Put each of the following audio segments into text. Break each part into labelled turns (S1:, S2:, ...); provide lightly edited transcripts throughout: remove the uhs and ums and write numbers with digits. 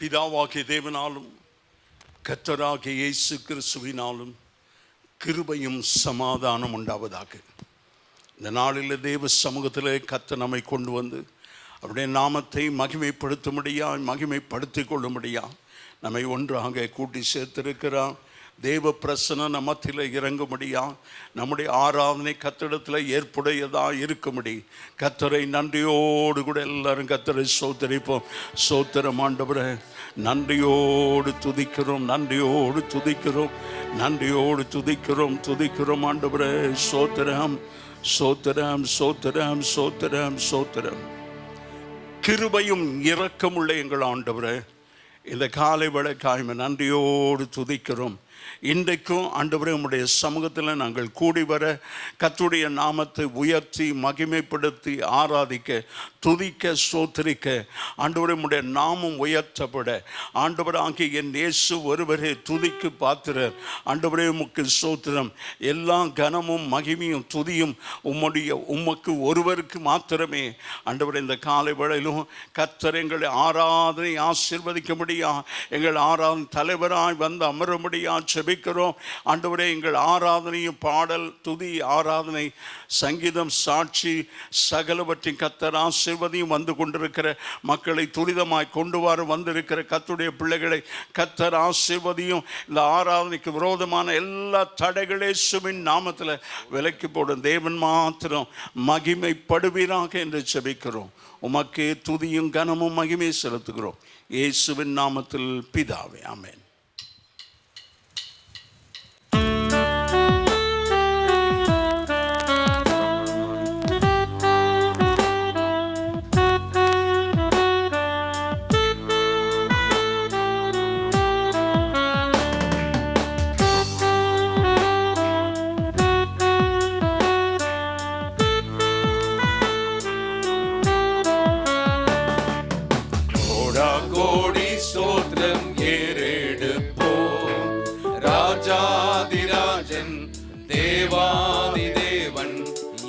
S1: பிதாவாகிய தேவனாலும் கர்த்தராகிய இயேசு கிறிஸ்துவினாலும் கிருபையும் சமாதானம் உண்டாவதாக. இந்த நாளில் தேவ சமூகத்தில் கர்த்தர் நம்மை கொண்டு வந்து அவருடைய நாமத்தை மகிமைப்படுத்திக் கொள்ளும்படியா நம்மை ஒன்றாக கூட்டி சேர்த்திருக்கிறார். தேவ பிரசன்னம் நம்மத்தில் இறங்கும்படியா நம்முடைய ஆராதனை கர்த்தரிடத்தில் ஏற்புடையதாக இருக்கும்படி கர்த்தரை நன்றியோடு கூட எல்லாரும் கர்த்தரை ஸ்தோத்திரிப்போம். ஸ்தோத்திரம் ஆண்டவரே, நன்றியோடு துதிக்கிறோம், நன்றியோடு துதிக்கிறோம், நன்றியோடு துதிக்கிறோம், துதிக்கிறோம் ஆண்டவரே. ஸ்தோத்திரம், ஸ்தோத்திரம், ஸ்தோத்திரம், ஸ்தோத்திரம், ஸ்தோத்திரம். கிருபையும் இரக்கமுள்ள எங்கள் ஆண்டவரே, இந்த காலை வேளைக்காய் நன்றியோடு துதிக்கிறோம். இன்றைக்கும் ஆண்டவரே உம்முடைய சமூகத்தில் நாங்கள் கூடி வர கர்த்தருடைய நாமத்தை உயர்த்தி மகிமைப்படுத்தி ஆராதிக்க துதிக்க ஸ்தோத்திரிக்க ஆண்டவரே உம்முடைய நாமம் உயர்த்தப்பட ஆண்டவர் ஆகிய என் இயேசு ஒருவரே துதிக்கு பாத்திரர். ஆண்டவரே உமக்கு ஸ்தோத்திரம். எல்லா கனமும் மகிமையும் துதியும் உமக்கு ஒருவருக்கு மாத்திரமே. ஆண்டவரே இந்த காலை வேளையிலும் கர்த்தர் எங்களை ஆராதனை ஆசீர்வதிக்க முடியா, எங்கள் ஆராதனை தலைவராய் வந்து அமரும்படியா ஜெபிக்கிறோம். ஆண்டவரே எங்கள் ஆராதனையும் பாடல் துதி ஆராதனை சங்கீதம் சாட்சி சகலவற்றின் கர்த்தர் ஆசீர்வதியும் வந்து கொண்டிருக்கிற மக்களை துரிதமாய் கொண்டு வர வந்திருக்கிற கர்த்தருடைய பிள்ளைகளை கர்த்தர் ஆசீர்வதியும். இந்த ஆராதனைக்கு விரோதமான எல்லா தடைகளே இயேசுவின் நாமத்தில் விலக்கி போடும். தேவன் மாத்திரம் மகிமைப்படுவீராக என்று ஜெபிக்கிறோம். உமக்கு துதியும் கனமும் மகிமை செலுத்துகிறோம் இயேசுவின் நாமத்தில் பிதாவே, ஆமென்.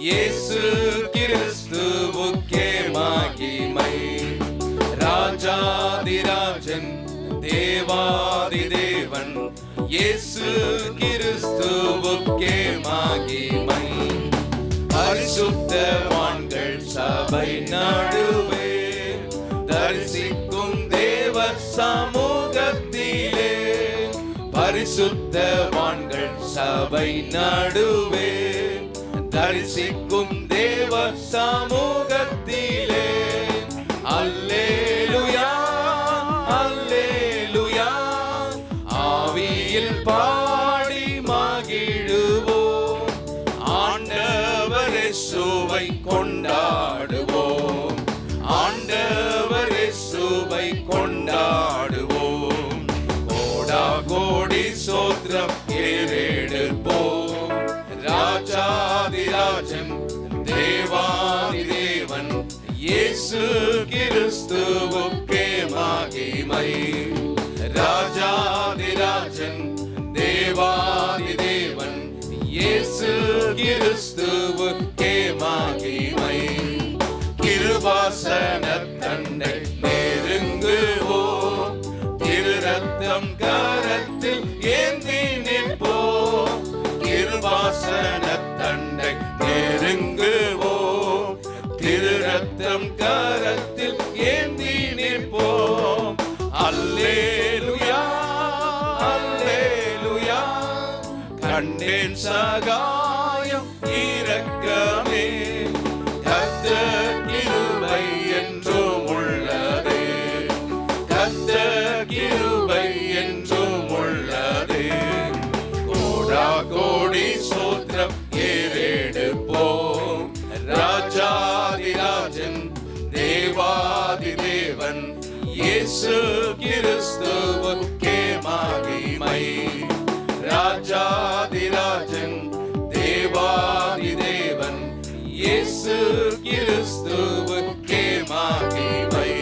S2: இயேசு கிறிஸ்துவுக்கே மகிமை. ராஜாதிராஜன் தேவாதி தேவன் இயேசு கிறிஸ்துவுக்கே மகிமை. பரிசுத்தவான்கள் சபை நடுவே தரிசிக்கும் தேவ சமூகத்திலே, பரிசுத்தவான்கள் சபை நடுவே தரிசிக்கும் தேவ சமூகத்திலே, அல்லேலூயா அல்லேலூயா ஆவியில் பாடி மகிழுவோம். ஆண்டவர் இயேசுவை கொண்டாடுவோம், ஆண்டவர் இயேசுவை கொண்டாடுவோம். கோடா கோடி சோத்ரம் ஏறெடுப்போம். ராஜாதிராஜன் தேவாதி தேவன் இயேசு கிறிஸ்துவுக்கே மகிமை. ராஜாதிராஜன் தேவாதி தேவன் இயேசு கிறிஸ்துவுக்கே மகிமை. கிருபாசன தண்டை நெருங்குவோம், திரு ரத்தம் கரத்தில் ஏந்தி நிற்போம். கிருபாசன தண்டை நெருங்குவோம், திரு ரத்தம் கரத்தில் ஏந்தி நிற்போம். அல்லேலூயா அல்லேலூயா கண்டேன் சகாயம் இரக்கமே. கர்த்தர் கிருபை என்றும் உள்ளதே, கர்த்தர் கிருபை என்றும் உள்ளதே. கோடா கோடி சோத்ரம் ஏறெடுப்போம். ராஜாதிராஜன் தேவாதி தேவன் இயேசு கிறிஸ்துவுக்கே மகிமை. ராஜாதிராஜன் தேவாதி தேவன் இயேசு கிறிஸ்துவுக்கே மகிமை.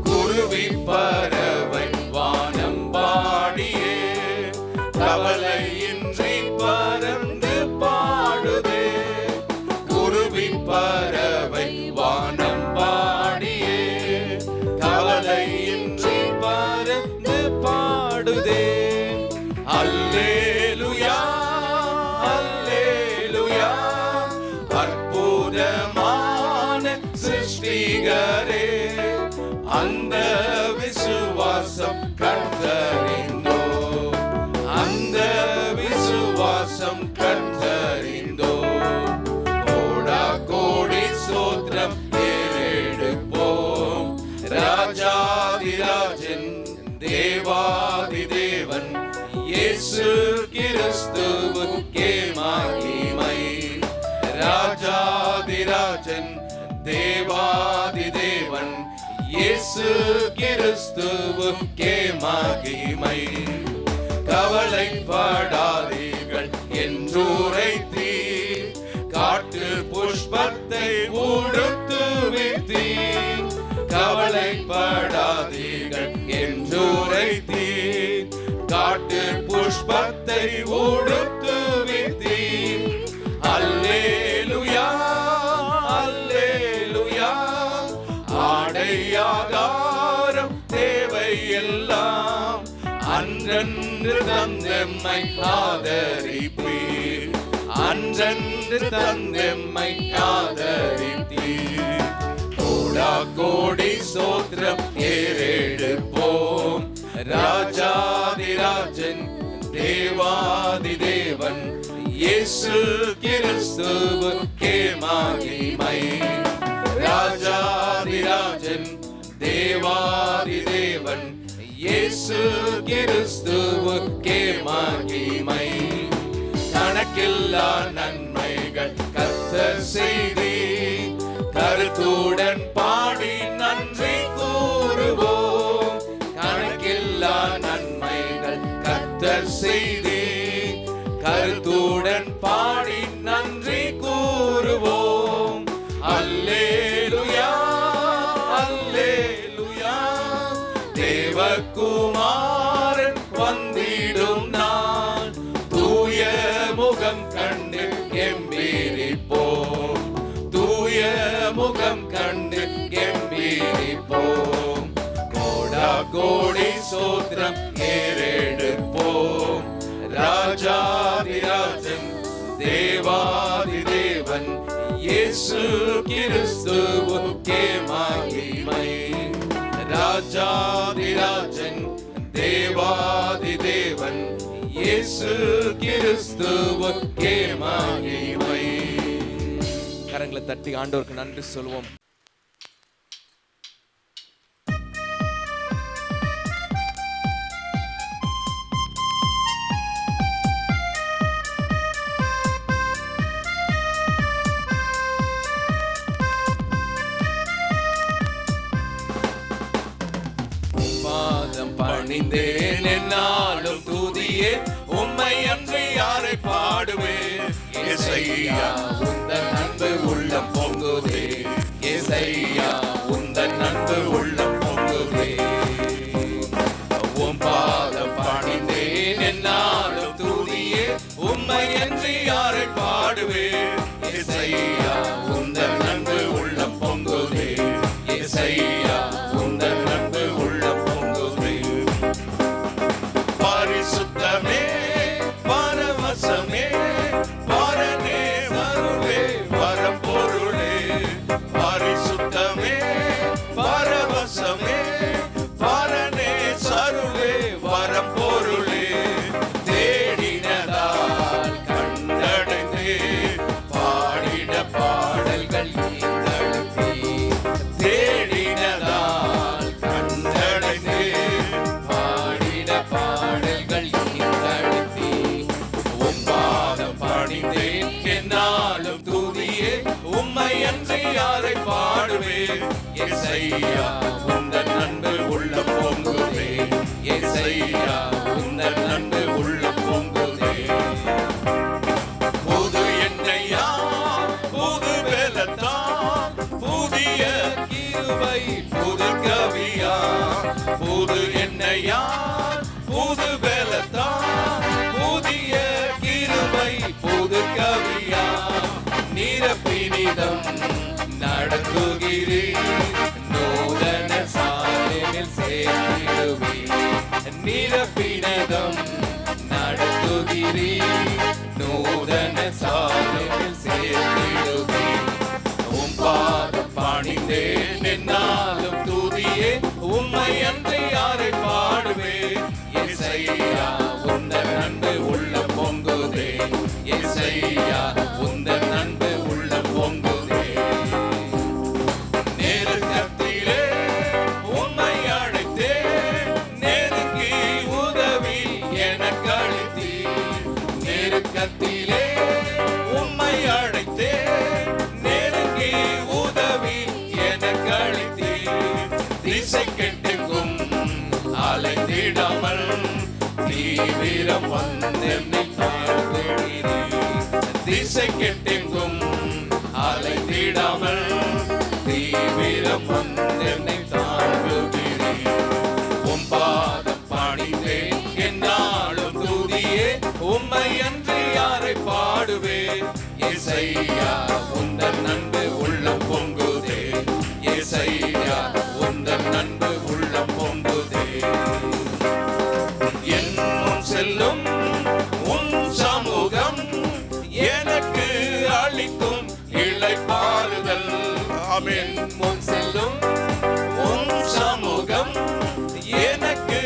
S2: குருவி பறவை வானம் பாடியே கவலையின்றி பறந்து பாடுதே. குருவி பறவை வானம் பாடியே கவலையின்றி சிருஷ்டிகரே, அந்த விசுவாசம் கற்றறிந்தோ, அந்த விசுவாசம் கற்றறிந்தோ. கோடா கோடி சோத்திரம் ஏறெடுப்போம், ராஜாதிராஜன் தேவாதி தேவன் இயேசு கிறிஸ்துவுக்கே மகிமை. ராஜாதிராஜன் தேவாதி தேவன் இயேசு கிறிஸ்துவுக்கே மகிமை. கவலைப்படாதீர்கள் என்றுரைத்தீர், காட்டு புஷ்பத்தை உடுத்துவித்தீர். கவலைப்படாதீர்கள் என்றுரைத்தீர், காட்டு புஷ்பத்தை உடுத்துவித்தீர். அல்லேலூயா அல்லேலூயா, ஆடையாகாரம் தேவை எல்லாம் அன்றன்று தந்தெம்மை ஆதரிப்பீர், அன்றன்று தந்தெம்மை ஆதரிப்பீர். கோடா கோடி சோத்திரம் ஏறெடுப்போம், ராஜாதிராஜன் தேவாதி தேவன் இயேசு கிறிஸ்துவுக்கே மகிமை. ராஜாதிராஜன் தேவாதி தேவன் இயேசு கிறிஸ்துவுக்கே மகிமை. கணக்கில்லா நன்மைகள் கர்த்தர் செய்தீர், கருத்துடன் பாடி நன்றி கூறுவோம். கணக்கில்லா நன்மைகள் கர்த்தர் செய்தீர், கருத்துடன் பாடி நன்றி கூறுவோம். அல்லேலூயா அல்லேலூயா, தேவகுமாரன் வந்திடும் நாள், தூய முகம் கண்டு கெம்பீரிப்போம், தூய முகம் கண்டு கெம்பீரிப்போம். கோடா கோடி சோத்திரம் ஏறெடுப்போம், ராஜாதிராஜன் தேவாதி தேவன் இயேசு கிறிஸ்துவுக்கே மகிமை. ராஜாதிராஜன் தேவாதி தேவன் இயேசு கிறிஸ்துவுக்கே மகிமை.
S3: கரங்களை தட்டி ஆண்டவருக்கு நன்றி சொல்வோம்.
S2: பாதம் பணிந்தேன் என்னாலும் துதியே, உம்மை அன்றி யாரை பாடுவேன். இயேசையா உந்தன் அன்பு உள்ளம் பொங்குதே, இயேசையா உந்தன் அன்பு உள்ளம் பொங்குதே. உம் பாதம் பணிந்தேன் என்னாலும் துதியே, உம்மை அன்றி யாரை பாடுவேன். இயேசையா உந்தன் அன்பு உள்ளம் பொங்குதே, இயேசையா உந்தன் அன்பு உள்ளம் பொங்குதே. பரிசுத்தமே பரவசமே பரனே சருவே பரம்பொருளே. பரிசுத்தமே பரவசமே பரனே சருவே பரம்பொருளே. தேடினதால் கண்டடைந்தே, பாடிட பாடல்கள் ஈந்தெழுத்தி. தேடினதால் கண்டடைந்தே, பாடிட பாடல்கள் ஈந்தெழுத்தி. உம் பாதம் பணிந்தேன் என்னாலும் துதியே, உம்மை அன்றி யாரை பாடுவேன். இயேசையா உந்தன் அன்பு உள்ளம் பொங்குதே, இயேசையா உந்தன் அன்பு உள்ளம் பொங்குதே. புது எண்ணெயா புது பெலத்தான், புதிய கிருபை புது கவியா. புது எண்ணெயா புது பெலத்தான், புதிய கிருபை புது கவியா. நிரப்பினிதம் நடத்துகிறீர், நூதன சாலையில் சேர்த்திடுவீர். நிரப்பினதம் நடத்துகிறீர், நூதன சாலையில் சேர்த்திடுவீர். உம் பாதம் பணிந்து உம்மை அன்றி யாரை பாடுவேன் இயேசையா உந்தன் அன்பு உள்ளம் பொங்குதே இயேசையா உந்தன் அன்பு உள்ளம் பொங்குதே நெருக்கத்திலே உம்மை அழைத்தேன் நெருக்கி உதவி எனக்கு அளித்தீர் நெருக்கத்திலே உம்மை அழைத்தேன் நெருக்கி உதவி எனக்கு அளித்தீர் திசை கெட்டுக்கும் அலைந்திடாமல் தீவிரம் வந்தென்னை தாழ்த்துகிறீர் திசை கெட்டுக்கும் அலைந்திடாமல் தீவிரம் வந்தென்னை தாழ்த்துகிறீர் உம் பாதம் பணிந்தேன் என்னாலும் துதியே உம்மை அன்றி யாரை பாடுவேன் இயேசையா உந்தன் அன்பு உள்ளம் பொங்குதே இயேசையா உந்தன் அன்பு உள்ளம் பொங்குதே என் முன் செல்லும் உன் சமூகம் எனக்கு அளிக்கும் இளைப்பாறுதல் ஆமென் முன் செல்லும் உன் சமூகம் எனக்கு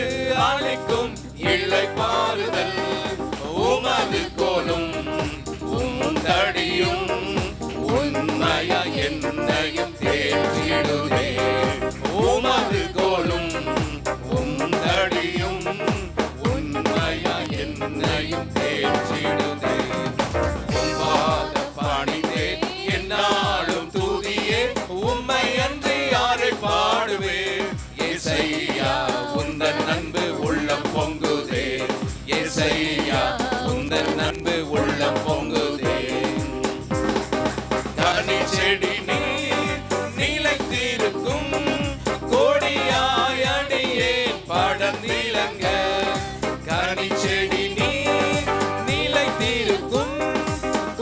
S2: அளிக்கும் இளைப்பாறுதல் உமது கோலும் உந்தடியும் உண்மையா என்னையும் தேற்றிடுதே உமது கோலும் உந்தடியும் உண்மையா என்னையும் தேற்றிடுதே உம்பாத பணிந்தேன் என்னாலும் துதியே உம்மை அன்றி யாரை பாடுவேன் இயேசையா உந்தன் அன்பு உள்ளம் பொங்குதே இயேசையா உந்தன் அன்பு உள்ளம் பொங்குதே கனி செடி நீர் நிலைத்திருக்கும் கொடியாய் அடியேன் படர்ந்திலங்க கனி செடி நீர் நிலைத்திருக்கும்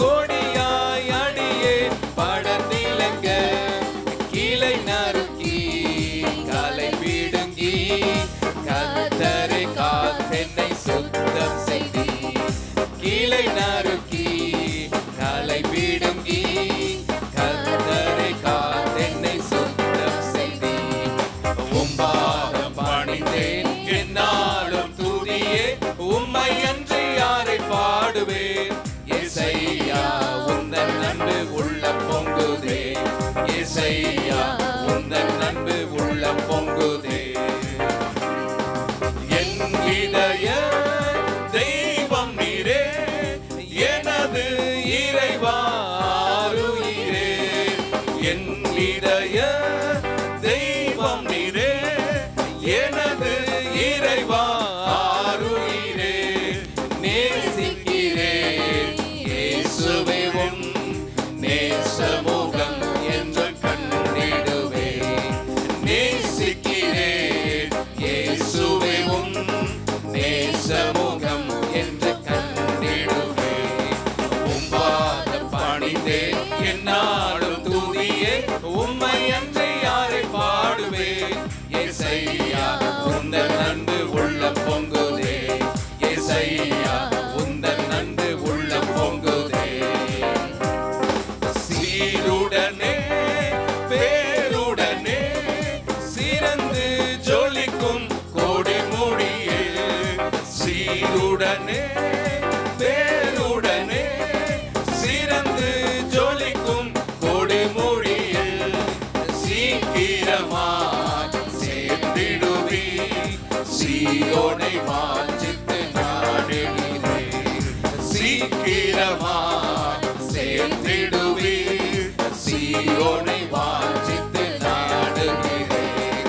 S2: கொடியாய் அடியேன் படர்ந்திலங்க கிளை நறுக்கி கலை பிடுங்கி கர்த்தரை காத்தென்னை சுத்தம் செய்தி கிளை நறுக்கி கலை பிடுங்கி கர்த்தரை காத்தென்னை சுத்தம் செய்தி உம்பாதம் பணிந்தேன் என்னாலும் துதியே உம்மை அன்றி யாரை பாடுவேன் இயேசையா உந்தன் அன்பு உள்ளம் பொங்குதே இயேசையா உந்தன் அன்பு உள்ளம் பொங்குதே என் இதய தெய்வம் நீரே எனது இறைவா ஆருயிரே என் இதய தெய்வம் நீரே எனது இறைவா ஆருயிரே நேசிக்கிறேன் இயேசுவே உம் நேசமுகம் என்று கண்டிடுவேன் நேசிக்கிறேன் இயேசுவே உம் நேசமுகம் என்று கண்டிடுவேன் உம்பாத பணிந்தேன் என்னாலும் துதியே உம்மை அன்றி யாரை பாடுவேன் இயேசையா உந்தன் அன்பு உள்ளம் பொங்குதே இயேசையா உந்தன் அன்பு உள்ளம் பொங்குதே சீருடனே பேருடனே சிறந்து ஜொலிக்கும் கொடிமுடியே சீருடனே பேருடனே சிறந்து ஜொலிக்கும் கொடிமுடியே சீக்கிரமாய் சேர்ந்திடுவி சீயோனை வாஞ்சித்து நாடுகிறேன் சீக்கிரமாய் சேர்ந்திடுவி சீயோனை வாஞ்சித்து நாடுகிறேன்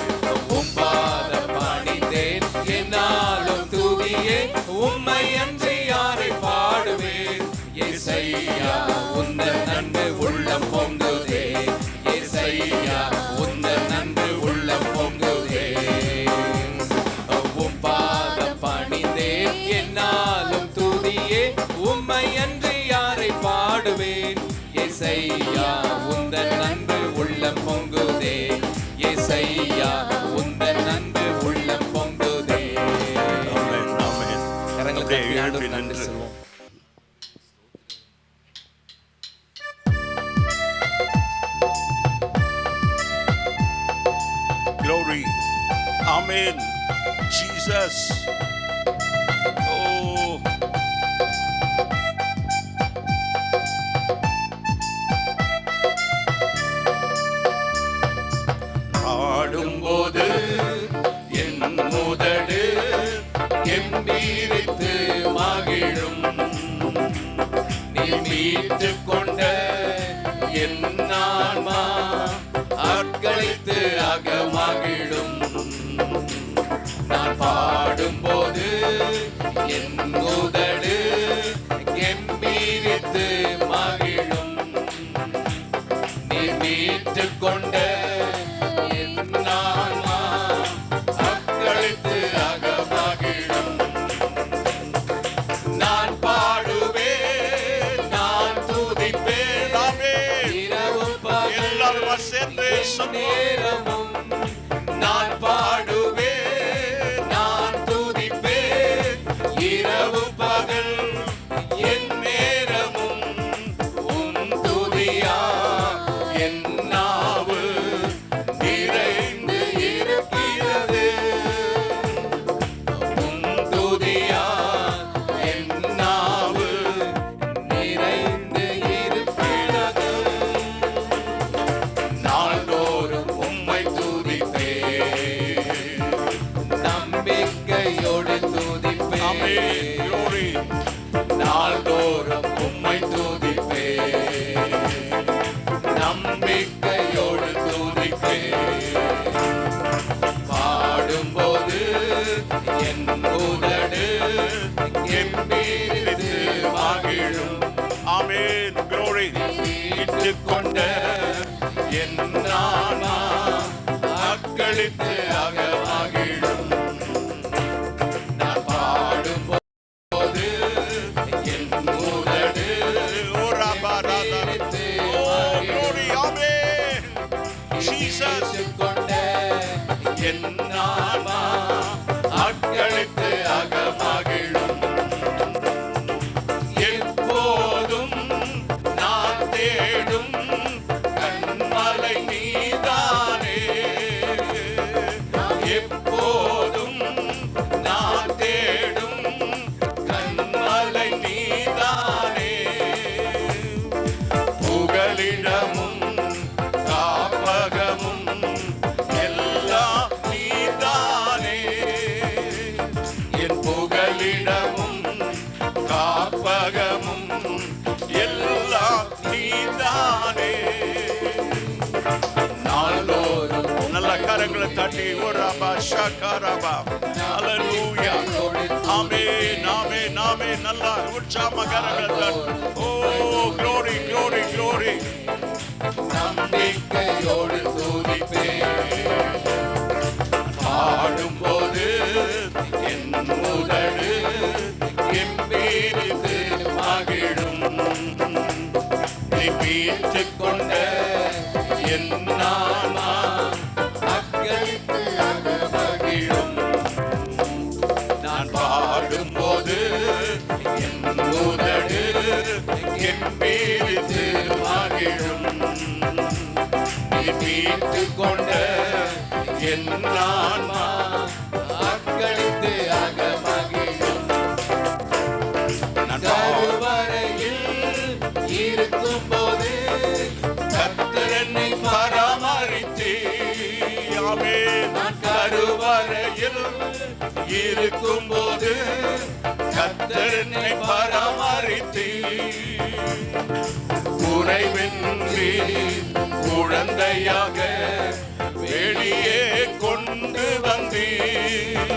S2: உம்பாத பணிந்தேன் என்னாலும் துதியே உம்மை அன்றி யாரை பாடுவேன் இயேசையா உந்தன் அன்பு உள்ளம் பொங்குதே இயேசையா உந்தன் அன்பு உள்ளம் பொங்குதே உம்பாத
S1: Amen. Jesus. Oh.
S2: பாடும்போது என் முதடு கெம்பீரித்து மகிழும். நீ மீட்டுக் கொண்ட என் ஆன்மா அர்ப்பணித்து அகமகிழும். நான் பாடும்போது என் உதடு கெம்பீரித்து மகிழும். நீ மீட்டுக் கொண்ட என் ஆன்மா அர்ப்பணித்து அகமகிழும். நான் பாடுவேன், நான் துதிப்பேன், இரவும் பகலும்
S1: சேர்ந்து
S2: நேரமும். நான் பாடுவேன், நான் துதிப்பேன், இரவு பகல் என் நேரமும். உம் துதியா என் நாவு நிறைந்து இருக்கிறது. உம் துதியா என் நாவு நிறைந்து இருக்கிறது. நாள்தோறும் உம்மை துதிப்பேன், நம்பிக்கையோடு துதிப்பேன். நாள்தோறும் உம்மை துதிப்பேன், நம்பிக்கையோடு துதிப்பேன். பாடும்போது என் உதடு கெம்பீரித்து மகிழும்.
S1: Amen. Glory.
S2: மீட்டுக் கொண்ட என் ஆன்மா அக்களித்து அகமகிழும். நான் பாடும்போது என் உதடு கெம்பீரித்து
S1: Glory. Amen. Jesus.
S2: மீட்டுக் கொண்ட என் ஆன்மா அக்களித்து அகமகிழும். எப்போதும் நான் தேடும் கண்மலை நீதானே. எப்போதும் நான் தேடும் கண்மலை நீதானே. புகலிடமும் காப்பகமும் எல்லாம் நீதானே. என் புகலிடமும் காப்பகமும் எல்லாம் நீதானே. நாள்தோறும்
S1: நல்ல கரங்களை தட்டி ஒரு ரபா ஷகரபா. ஹalleluya. ஆமென் ஆமென் ஆமென். நல்ல உற்சாகமா கரங்களை தட்டி. Oh glory glory glory.
S2: நம்பிக்கையோடு துதிப்பேன். பாடும்போது என் உதடு கெம்பீரித்து மகிழும். நீ மீட்டுக் கொண்ட என் ஆன்மா அக்களித்து அகமகிழும். நான் பாடும்போது என் உதடு கெம்பீரித்து மகிழும். நீ மீட்டுக் கொண்ட என் ஆன்மா அக்களித்து அகமகிழும். நான் கருவறையில் இருக்கும்போது கர்த்தர் என்னை பராமரித்தீர்.
S1: ஆமென்.
S2: நான் கருவறையில் இருக்கும்போது கர்த்தர் என்னை பராமரித்தீர். குறைவின்றி குழந்தையாக வெளியே கொண்டு வந்தீர்.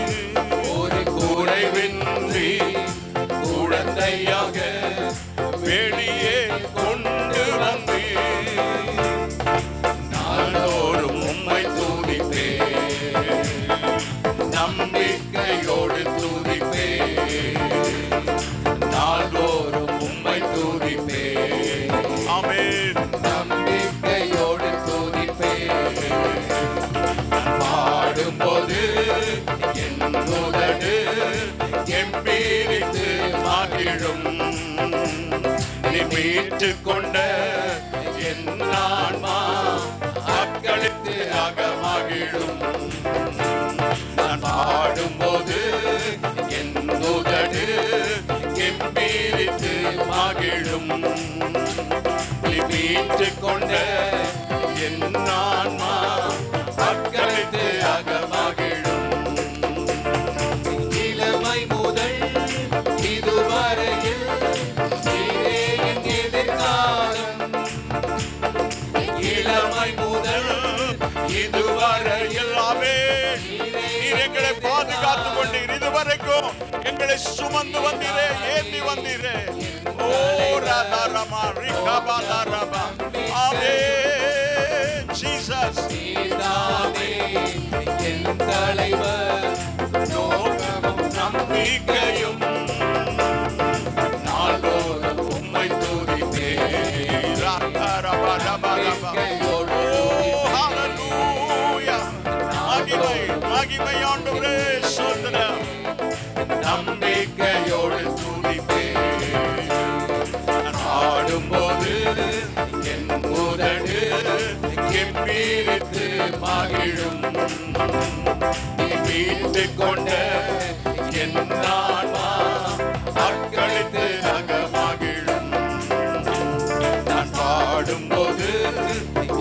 S2: ஒரு குறைவின்றி குழந்தையாக வெளியே கொண்டு வந்தீர். நாள்தோறும் உம்மை துதிப்பேன், நம்பிக்கையோடு துதிப்பேன். நாள்தோறும் உம்மை துதிப்பேன்.
S1: ஆமென்.
S2: நம்பிக்கையோடு துதிப்பேன். பாடும்போது என் உதடு கெம்பீரித்து மகிழும். நீ மீட்டுக் கொண்ட என் ஆன்மா அக்களித்து அகமகிழும்.
S1: இதுவரையில் ஆமென். நீர் எங்களை பாதுகாத்து கொண்டீர். இதுவரைக்கும் எங்களை சுமந்து வந்தீரே, ஏந்தி வந்தீரே. ஓ ராதாரமா ரிகபாதாரமா ஆமென். ஜீசஸ்
S2: நீதானே என் தலைவர், நோக்கமும் நம்பிக்கையும், நாள்தோறும் உம்மை துதிப்பேன். நம்பிக்கையோடு
S1: மகிமை ஆண்டவரே ஸ்தோத்திரம்.
S2: நம்பிக்கையோடு துதிப்பேன். நான் ஆடும்போது என் உதடு கெம்பீரித்து மகிழும். நீ மீட்டுக் கொண்ட என் ஆன்மா அக்களித்து அகமகிழும். நான் பாடும்போது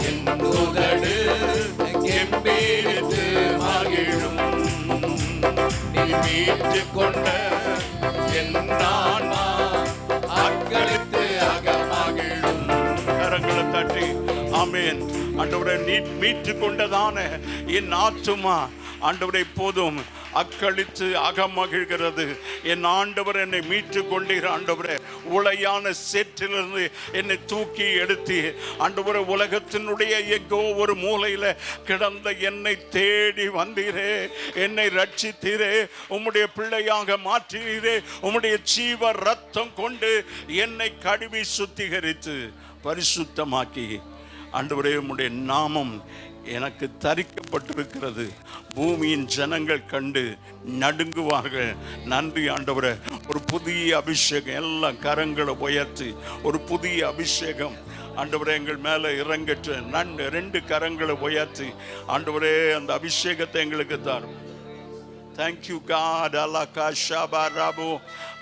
S2: என் உதடு கெம்பீரித்து மகிழும். நீ மீட்டுக் கொண்ட என் ஆன்மா அக்களித்து அகமகிழும்.
S1: கரங்களை தட்டி ஆமென். ஆண்டவரே நீர் மீட்டு கொண்டதான என் ஆத்துமா ஆண்டவரே போதும் அக்களித்து அகமகிழ்கிறது. என் ஆண்டவர் என்னை மீட்டு கொண்டீர். ஆண்டவரே உளையான சேற்றிலிருந்து என்னை தூக்கி எடுத்து ஆண்டவரே உலகத்தினுடைய எங்கோ ஒரு மூலையில கிடந்த என்னை தேடி வந்தீரே, என்னை ரட்சித்தீரே, உம்முடைய பிள்ளையாக மாற்றினீரே. உம்முடைய ஜீவ ரத்தம் கொண்டு என்னை கழுவி சுத்திகரித்து பரிசுத்தமாக்கி ஆண்டவரே உம்முடைய நாமம் எனக்கு தரிக்கப்பட்டிருக்கிறது. பூமியின் ஜனங்கள் கண்டு நடுங்குவார்கள். நன்றி ஆண்டவரே. ஒரு புதிய அபிஷேகம், எல்லாம் கரங்களை உயர்த்தி ஒரு புதிய அபிஷேகம் ஆண்டவரே எங்கள் மேலே இறங்கற்று. 2 கரங்களை உயர்த்தி ஆண்டவரே அந்த அபிஷேகத்தை எங்களுக்கு தாரும். Thank you God. அல்லாஹ் ஷாபா ராபு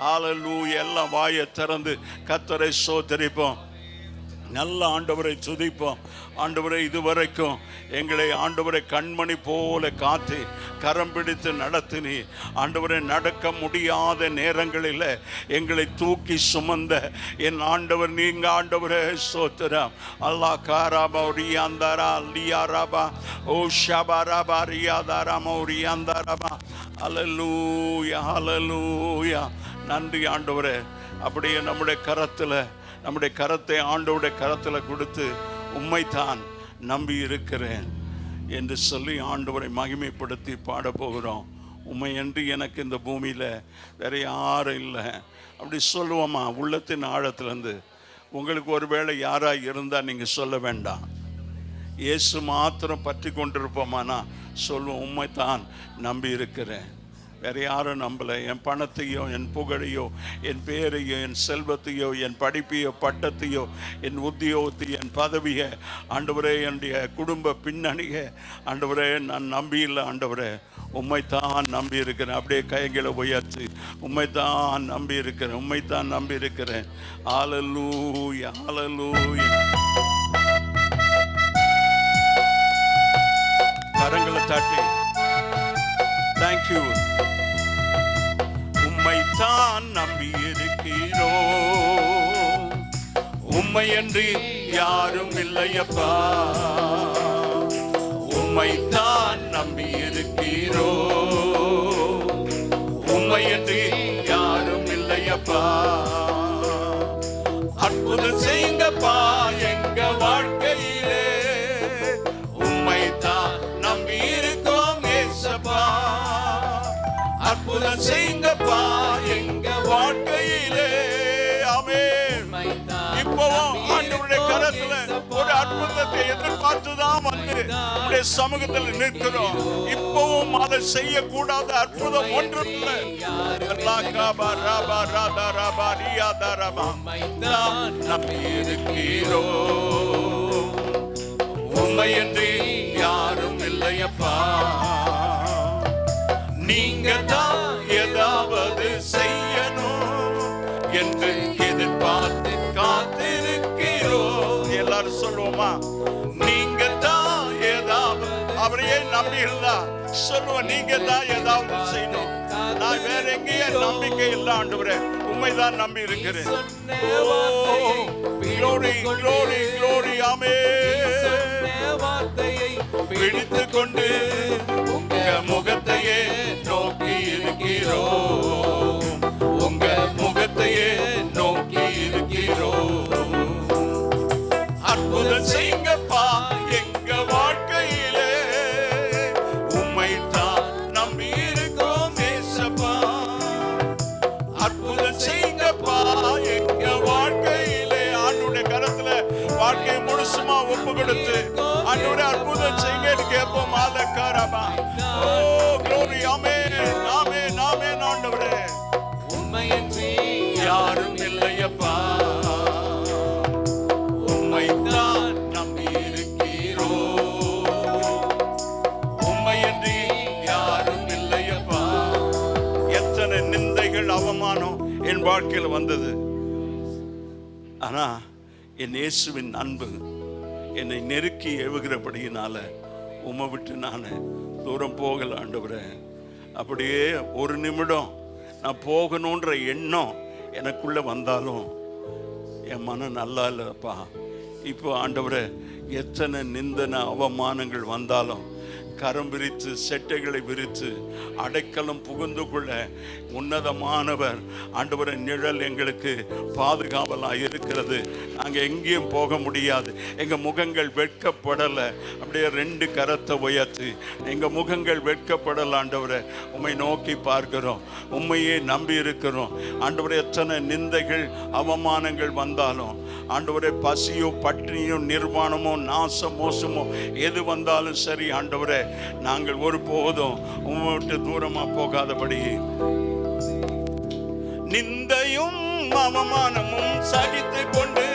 S1: ஹல்லேலூயா. எல்லாம் வாயை திறந்து கர்த்தரை ஸ்தோத்திரிப்போம். நல்ல ஆண்டவரை துதிப்போம். ஆண்டவரை இதுவரைக்கும் எங்களை ஆண்டவரை கண்மணி போல காத்து கரம் பிடித்து நடத்தினி. ஆண்டவரை நடக்க முடியாத நேரங்களில் எங்களை தூக்கி சுமந்த என் ஆண்டவர் நீங்க. ஆண்டவரே ஸ்தோத்திரம். அல்லாஹ் காராபா ரியாந்தாரா லியாராபா ஓ ஷபாராபா ரியாதாராமா ரியாந்தாராபா. ஹல்லேலூயா ஹல்லேலூயா. நன்றி ஆண்டவரே. அப்படியே நம்முடைய கரத்தை ஆண்டவருடைய கரத்தில் கொடுத்து உம்மைத்தான் நம்பி இருக்கிறேன் என்று சொல்லி ஆண்டவரை மகிமைப்படுத்தி பாடப்போகிறோம். உம்மையன்றி எனக்கு இந்த பூமியில் வேற யாரும் இல்லை அப்படி சொல்லுவோமா உள்ளத்தின் ஆழத்திலேருந்து. உங்களுக்கு ஒருவேளை யாராக இருந்தால் நீங்கள் சொல்ல வேண்டாம். இயேசு மாத்திரம் பற்றி கொண்டிருப்போமானா சொல்லுவோம், உம்மைத்தான் நம்பி இருக்கிறேன், வேற யாரும் நம்பலை. என் பணத்தையோ என் புகழையோ என் பேரையோ என் செல்வத்தையோ என் படிப்பையோ பட்டத்தையோ என் உத்தியோகத்தையோ என் பதவியை ஆண்டவரே என்னுடைய குடும்ப பின்னணியை ஆண்டவரே நான் நம்பியில்லை. ஆண்டவரே உம்மைத்தான் நம்பி இருக்கிறேன். அப்படியே கைகளை உயர்த்தி உம்மைத்தான் நம்பி இருக்கிறேன், உம்மைத்தான் நம்பி இருக்கிறேன். ஹல்லேலூயா ஹல்லேலூயா. கரங்களை தட்டி தேங்க்யூ. உம்மைத்தான் நம்பி இருக்கிறோம், உம்மையன்றி யாரும் இல்லையப்பா. உம்மைத்தான் நம்பி இருக்கிறோம், உம்மையன்றி யாரும் இல்லையப்பா. அற்புதம் செய்யுங்கப்பா எங்க வாழ்க்கையிலே, உம்மைத்தான் நம்பி இருக்கோம் ஏசப்பா. அற்புதம் செய்யுங்கப்பா எங்க வாழ்க்கையிலே. ஆமென். இப்பவும் ஆண்டவருடைய கரத்துல ஒரு அற்புதத்தை எதிர்பார்த்துதான் வந்து உடைய சமூகத்தில் நிற்கிறோம். இப்பவும் அதை செய்யக்கூடாத அற்புதம் ஒன்றும் இல்லை. நம்பி இருக்கிறோம், உம்மையன்றி யாரும் இல்லையப்பா. நீங்க தான் ஏதாவது செய்யணும் என்று எதிர்பார்த்து காத்திருக்கிறோம். எல்லாரும் சொல்லுவோமா, நீங்க தான் ஏதாவது. அவரையே நம்பி இருந்தா சொல்லுவோம், நீங்க தான் ஏதாவது செய்யணும். நான் வேற எங்கேயும் நம்பிக்கை இல்லை ஆண்டவரே, உண்மைதான் நம்பி இருக்கிறேன். Glory, glory, glory, amen.
S2: பிடித்து கொண்டு உங்க முகத்தையே நோக்கி இருக்கிறோம். உங்க முகத்தையே நோக்கி இருக்கிறோம். அற்புதம் செய்யுங்கப்பா எங்க வாழ்க்கையிலே, உம்மைத்தான் நம்பி இருக்கோம் ஏசப்பா. அற்புதம் செய்யுங்கப்பா எங்க வாழ்க்கையிலே. ஆண்டவருடைய கரத்துல வாழ்க்கையை முழுசுமா ஒப்பு கொடுத்து ஆண்டவரே அற்புதம் செய்யுங்கன்னு கேட்போம். ஆலக்காரமா ஓ glory ஆமென் ஆமென் ஆமென். ஆண்டவரே
S3: உம்மையன்றி
S2: யாரும் இல்லையப்பா, உம்மைத்தான் நம்பி இருக்கிறோம். உம்மையன்றி யாரும் இல்லையப்பா.
S1: எத்தனை நிந்தைகள் அவமானம் என் வாழ்க்கையில் வந்தது. ஆனா என் இயேசுவின் அன்பு என்னை நெருக்கி ஏவுகிறபடியினால உம்மை விட்டு நான் தூரம் போகல ஆண்டவரே. அப்படியே ஒரு நிமிடம் நான் போகணுன்ற எண்ணம் எனக்குள்ள வந்தாலும் என் மனம் நல்லா இல்லைப்பா. இப்போ ஆண்டவரே எத்தனை நிந்தன அவமானங்கள் வந்தாலும் கரம் விரித்து செட்டைகளை விரித்து அடைக்கலம் புகுந்து கொள்ள உன்னதமானவர் ஆண்டவரை நிழல் எங்களுக்கு பாதுகாவலாக இருக்கிறது. நாங்கள் எங்கேயும் போக முடியாது. எங்கள் முகங்கள் வெட்கப்படலை. அப்படியே ரெண்டு கரத்தை உயர்த்தி எங்கள் முகங்கள் வெட்கப்படலை ஆண்டவரை. உம்மை நோக்கி பார்க்கிறோம், உம்மையே நம்பி இருக்கிறோம் ஆண்டவரை. எத்தனை நிந்தைகள் அவமானங்கள் வந்தாலும் ஆண்டவரை, பசியோ பட்டினியோ நிர்வாணமோ நாச மோசமோ எது வந்தாலும் சரி ஆண்டவரே, நாங்கள் ஒரு போதும் உம்மை விட்டு தூரமா போகாதபடி நிந்தையும் அவமானமும் சகித்து கொண்டு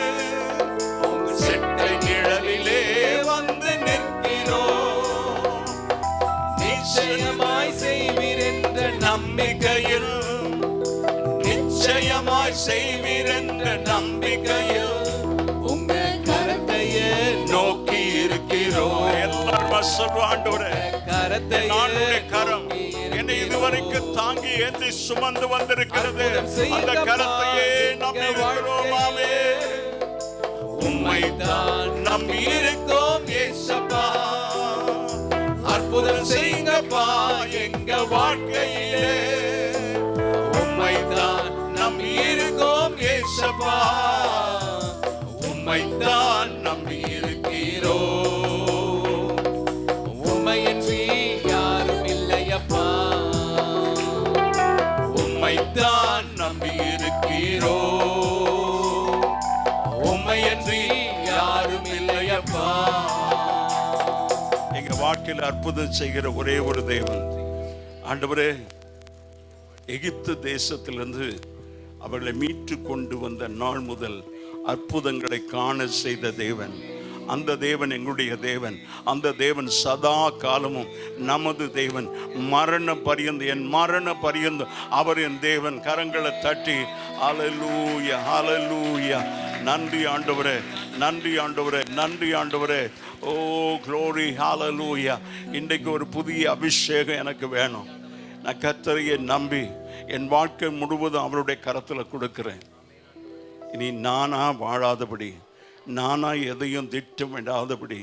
S2: செட்டை நிழலிலே வந்து நிற்கிறோம்.
S3: நிச்சயமாய் செய்வீர் என்ற
S2: நம்பிக்கையில், நிச்சயமாய் செய்வீர் என்ற நம்பிக்கையில்
S3: உங்க கரத்தையே
S2: நோக்கி இருக்கிறோம்.
S1: எல்லாரும் சொல்லுவோம், ஆண்டவரே
S3: கரத்தை
S1: ஆண்டவருடைய கரம் என்னை இதுவரைக்கும் தாங்கி ஏந்தி சுமந்து வந்திருக்கிறது. அந்த கரத்தையே நம்பி இருக்கிறோம். ஆமென்.
S2: உம்மைத்தான் நம்பி இருக்கோம் ஏசப்பா. அற்புதம் செய்யுங்கப்பா எங்க வாழ்க்கையிலே, உம்மைத்தான் நம்பி இருக்கோம் ஏசப்பா. உம்மைத்தான் நம்பி இருக்கிறோம்.
S3: உம்மையன்றி யாரும் இல்லையப்பா.
S2: உம்மைத்தான் நம்பி இருக்கிறோம். உம்மையன்றி யாரும் இல்லையப்பா.
S1: எங்க வாழ்க்கையில் அற்புதம் செய்கிற ஒரே ஒரு தேவன் ஆண்டவரே. எகிப்து தேசத்திலிருந்து அவர்களை மீட்டு கொண்டு வந்த நாள் முதல் அற்புதங்களை காண செய்த தேவன் அந்த தேவன் எங்களுடைய தேவன். அந்த தேவன் சதா காலமும் நமது தேவன். மரண பரியந்த என் மரண பரியந்தம் அவர் என் தேவன். கரங்களை தட்டி ஹல்லேலூயா ஹல்லேலூயா. நன்றி ஆண்டவரே, நன்றி ஆண்டவரே, நன்றி ஆண்டவரே. ஓ க்ளோரி ஹல்லேலூயா. இன்றைக்கு ஒரு புதிய அபிஷேகம் எனக்கு வேணும். நான் கர்த்தரையை நம்பி என் வாழ்க்கை முழுவதும் அவருடைய கரத்தில் கொடுக்கிறேன். இனி நானா வாழாதபடி, நானா எதையும் திட்டமிடாதபடி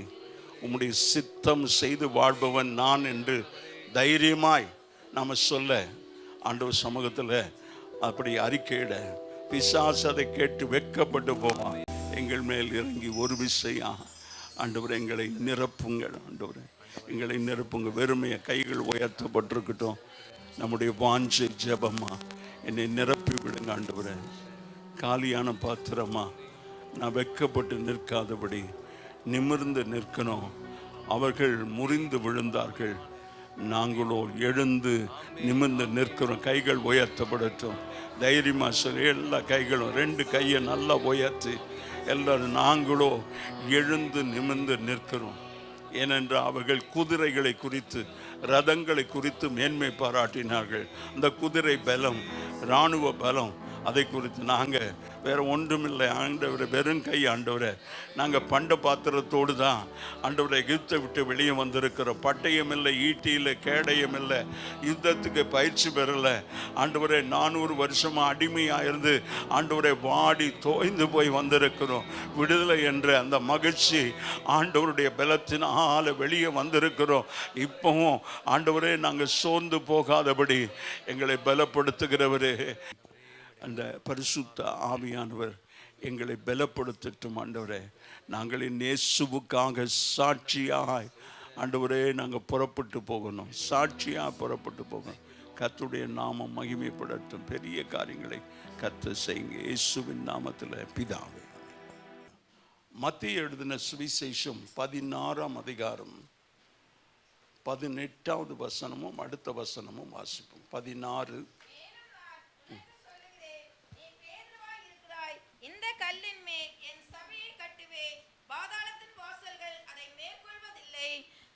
S1: உம்முடைய சித்தம் செய்து வாழ்பவன் நான் என்று தைரியமாய் நாம் சொல்ல ஆண்டவர் சமூகத்தில் அப்படி அறிக்கையிட பிசாசு அதை கேட்டு வெட்கப்பட்டு போவான். எங்கள் மேல் இறங்கி ஒரு விசையா ஆண்டவர் எங்களை நிரப்புங்கள். ஆண்டவர் எங்களை நிரப்புங்க. வெறுமையை கைகள் உயர்த்தப்பட்டிருக்கட்டும். நம்முடைய வாஞ்சை ஜெபமா என்னை நிரப்பி விடுங்க ஆண்டவரே. காலியான பாத்திரமா நான் வெட்கப்பட்டு நிற்காதபடி நிமிர்ந்து நிற்கணும். அவர்கள் முறிந்து விழுந்தார்கள், நாங்களோ எழுந்து நிமிர்ந்து நிற்கிறோம். கைகள் உயர்த்தப்படட்டும். தைரியமா சொல்லி எல்லா கைகளும் ரெண்டு கையை நல்லா உயர்த்தி எல்லாரும் நாங்களோ எழுந்து நிமிர்ந்து நிற்கிறோம். ஏனென்றால் அவர்கள் குதிரைகளை குறித்து ரதங்களை குறித்து மேன்மை பாராட்டினார்கள். அந்த குதிரை பலம், இராணுவ பலம், அதை குறித்து நாங்கள் வேறு ஒன்றுமில்லை ஆண்டவரை, வெறும் கை ஆண்டவரை. நாங்கள் பண்ட பாத்திரத்தோடு தான் ஆண்டவரை எகிப்தை விட்டு வெளியே வந்திருக்கிறோம். பட்டயம் இல்லை, ஈட்டி இல்லை, கேடயம் இல்லை, யுத்தத்துக்கு பயிற்சி பெறலை ஆண்டவரை. 400 வருஷமாக அடிமையாக இருந்து ஆண்டவரை வாடி தோய்ந்து போய் வந்திருக்கிறோம். விடுதலை என்ற அந்த மகிழ்ச்சி ஆண்டவருடைய பலத்தினால் வெளியே வந்திருக்கிறோம். இப்போவும் ஆண்டவரே, நாங்கள் சோர்ந்து போகாதபடி எங்களை பலப்படுத்துகிறவரே, அந்த பரிசுத்த ஆவியானவர் எங்களை பலப்படுத்தட்டும் ஆண்டவரே. நாங்கள் இயேசுவுக்காக சாட்சியாய் ஆண்டவரே நாங்கள் புறப்பட்டு போகணும், சாட்சியாக புறப்பட்டு போகணும். கர்த்தருடைய நாமம் மகிமைப்படட்டும். பெரிய காரியங்களை கர்த்தர் செய்யுங்க இயேசுவின் நாமத்தில் பிதாவே. மத்தேயு எழுதின சுவிசேஷம் 16ஆம் அதிகாரம் 18வது வசனமும் அடுத்த வசனமும் வாசிப்போம். 16.
S4: இந்த கல்லின் மேல் என் சபையை கட்டுவேன், பாதாளத்தின் வாசல்கள் அதை மேற்கொள்வதில்லை.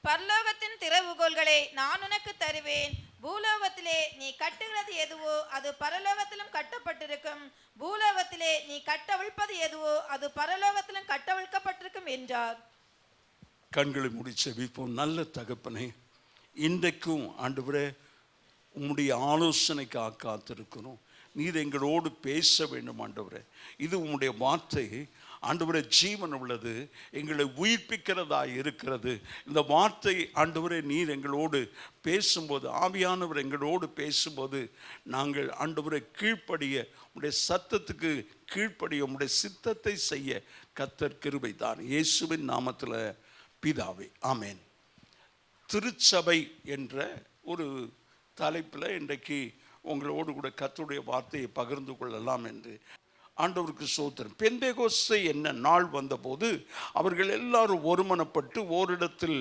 S4: பரலோகத்தின் திறவுகோல்களை நான் உனக்கு தருவேன். பூலோகத்திலே நீ கட்டுகிறது எதுவோ அது பரலோகத்திலும் கட்டப்பட்டிருக்கும், பூலோகத்திலே நீ கட்டவிழ்ப்பது எதுவோ அது பரலோகத்திலும் கட்டவிழ்க்கப்பட்டிருக்கும் என்றார்.
S1: கண்களை மூடி செபிப்போம். நல்ல தகப்பனே, இன்றைக்கும் ஆண்டவரே உம்முடைய ஆலோசனைக்காக காத்திருக்கிறோம். நீர் எங்களோடு பேச வேண்டும் ஆண்டவரே. இது உம்முடைய வார்த்தை ஆண்டவரே ஜீவன் உள்ளது, எங்களை உயிர்ப்பிக்கிறதா இருக்கிறது. இந்த வார்த்தை ஆண்டவரே நீர் எங்களோடு பேசும்போது, ஆவியானவர் எங்களோடு பேசும்போது நாங்கள் ஆண்டவரை கீழ்ப்படிய, உம்முடைய சத்தத்துக்கு கீழ்ப்படிய, உம்முடைய சித்தத்தை செய்ய கர்த்தர் கிருபை தான். இயேசுவின் நாமத்தில் பிதாவே, ஆமேன். திருச்சபை என்ற ஒரு தலைப்பில் இன்றைக்கு உங்களோடு கூட கர்த்தருடைய வார்த்தையை பகிர்ந்து கொள்ளலாம் என்று ஆண்டவருக்கு ஸ்தோத்திரம். பெந்தேகோஸ்தே என்ன நாள் வந்தபோது அவர்கள் எல்லாரும் ஒருமனப்பட்டு ஓரிடத்தில்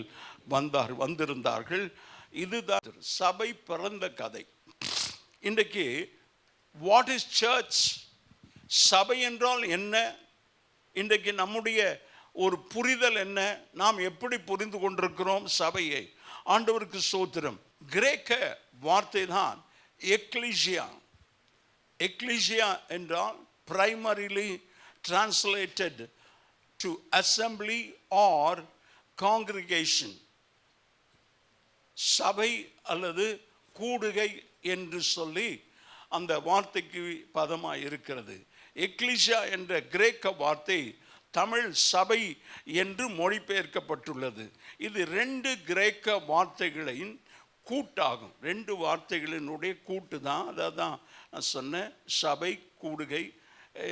S1: வந்திருந்தார்கள். இதுதான் சபை பிறந்த கதை. இன்றைக்கு வாட் இஸ் சர்ச், சபை என்றால் என்ன, இன்றைக்கு நம்முடைய ஒரு புரிதல் என்ன, நாம் எப்படி புரிந்து கொண்டிருக்கிறோம் சபையை? ஆண்டவருக்கு ஸ்தோத்திரம். கிரேக்க வார்த்தை தான் எக்லீசியா. எக்லீசியா என்றால் primarily translated to assembly or congregation. சபை அல்லது கூடுகை என்று சொல்லி அந்த வார்த்தைக்கு பதமாக இருக்கிறது. எக்லீசியா என்ற கிரேக்க வார்த்தை தமிழ் சபை என்று மொழிபெயர்க்கப்பட்டுள்ளது. இது 2 கிரேக்க வார்த்தைகளின் கூட்டாகும். 2 வார்த்தைகளினுடைய கூட்டு தான். அதை தான் நான் சொன்னேன், சபை கூடுகை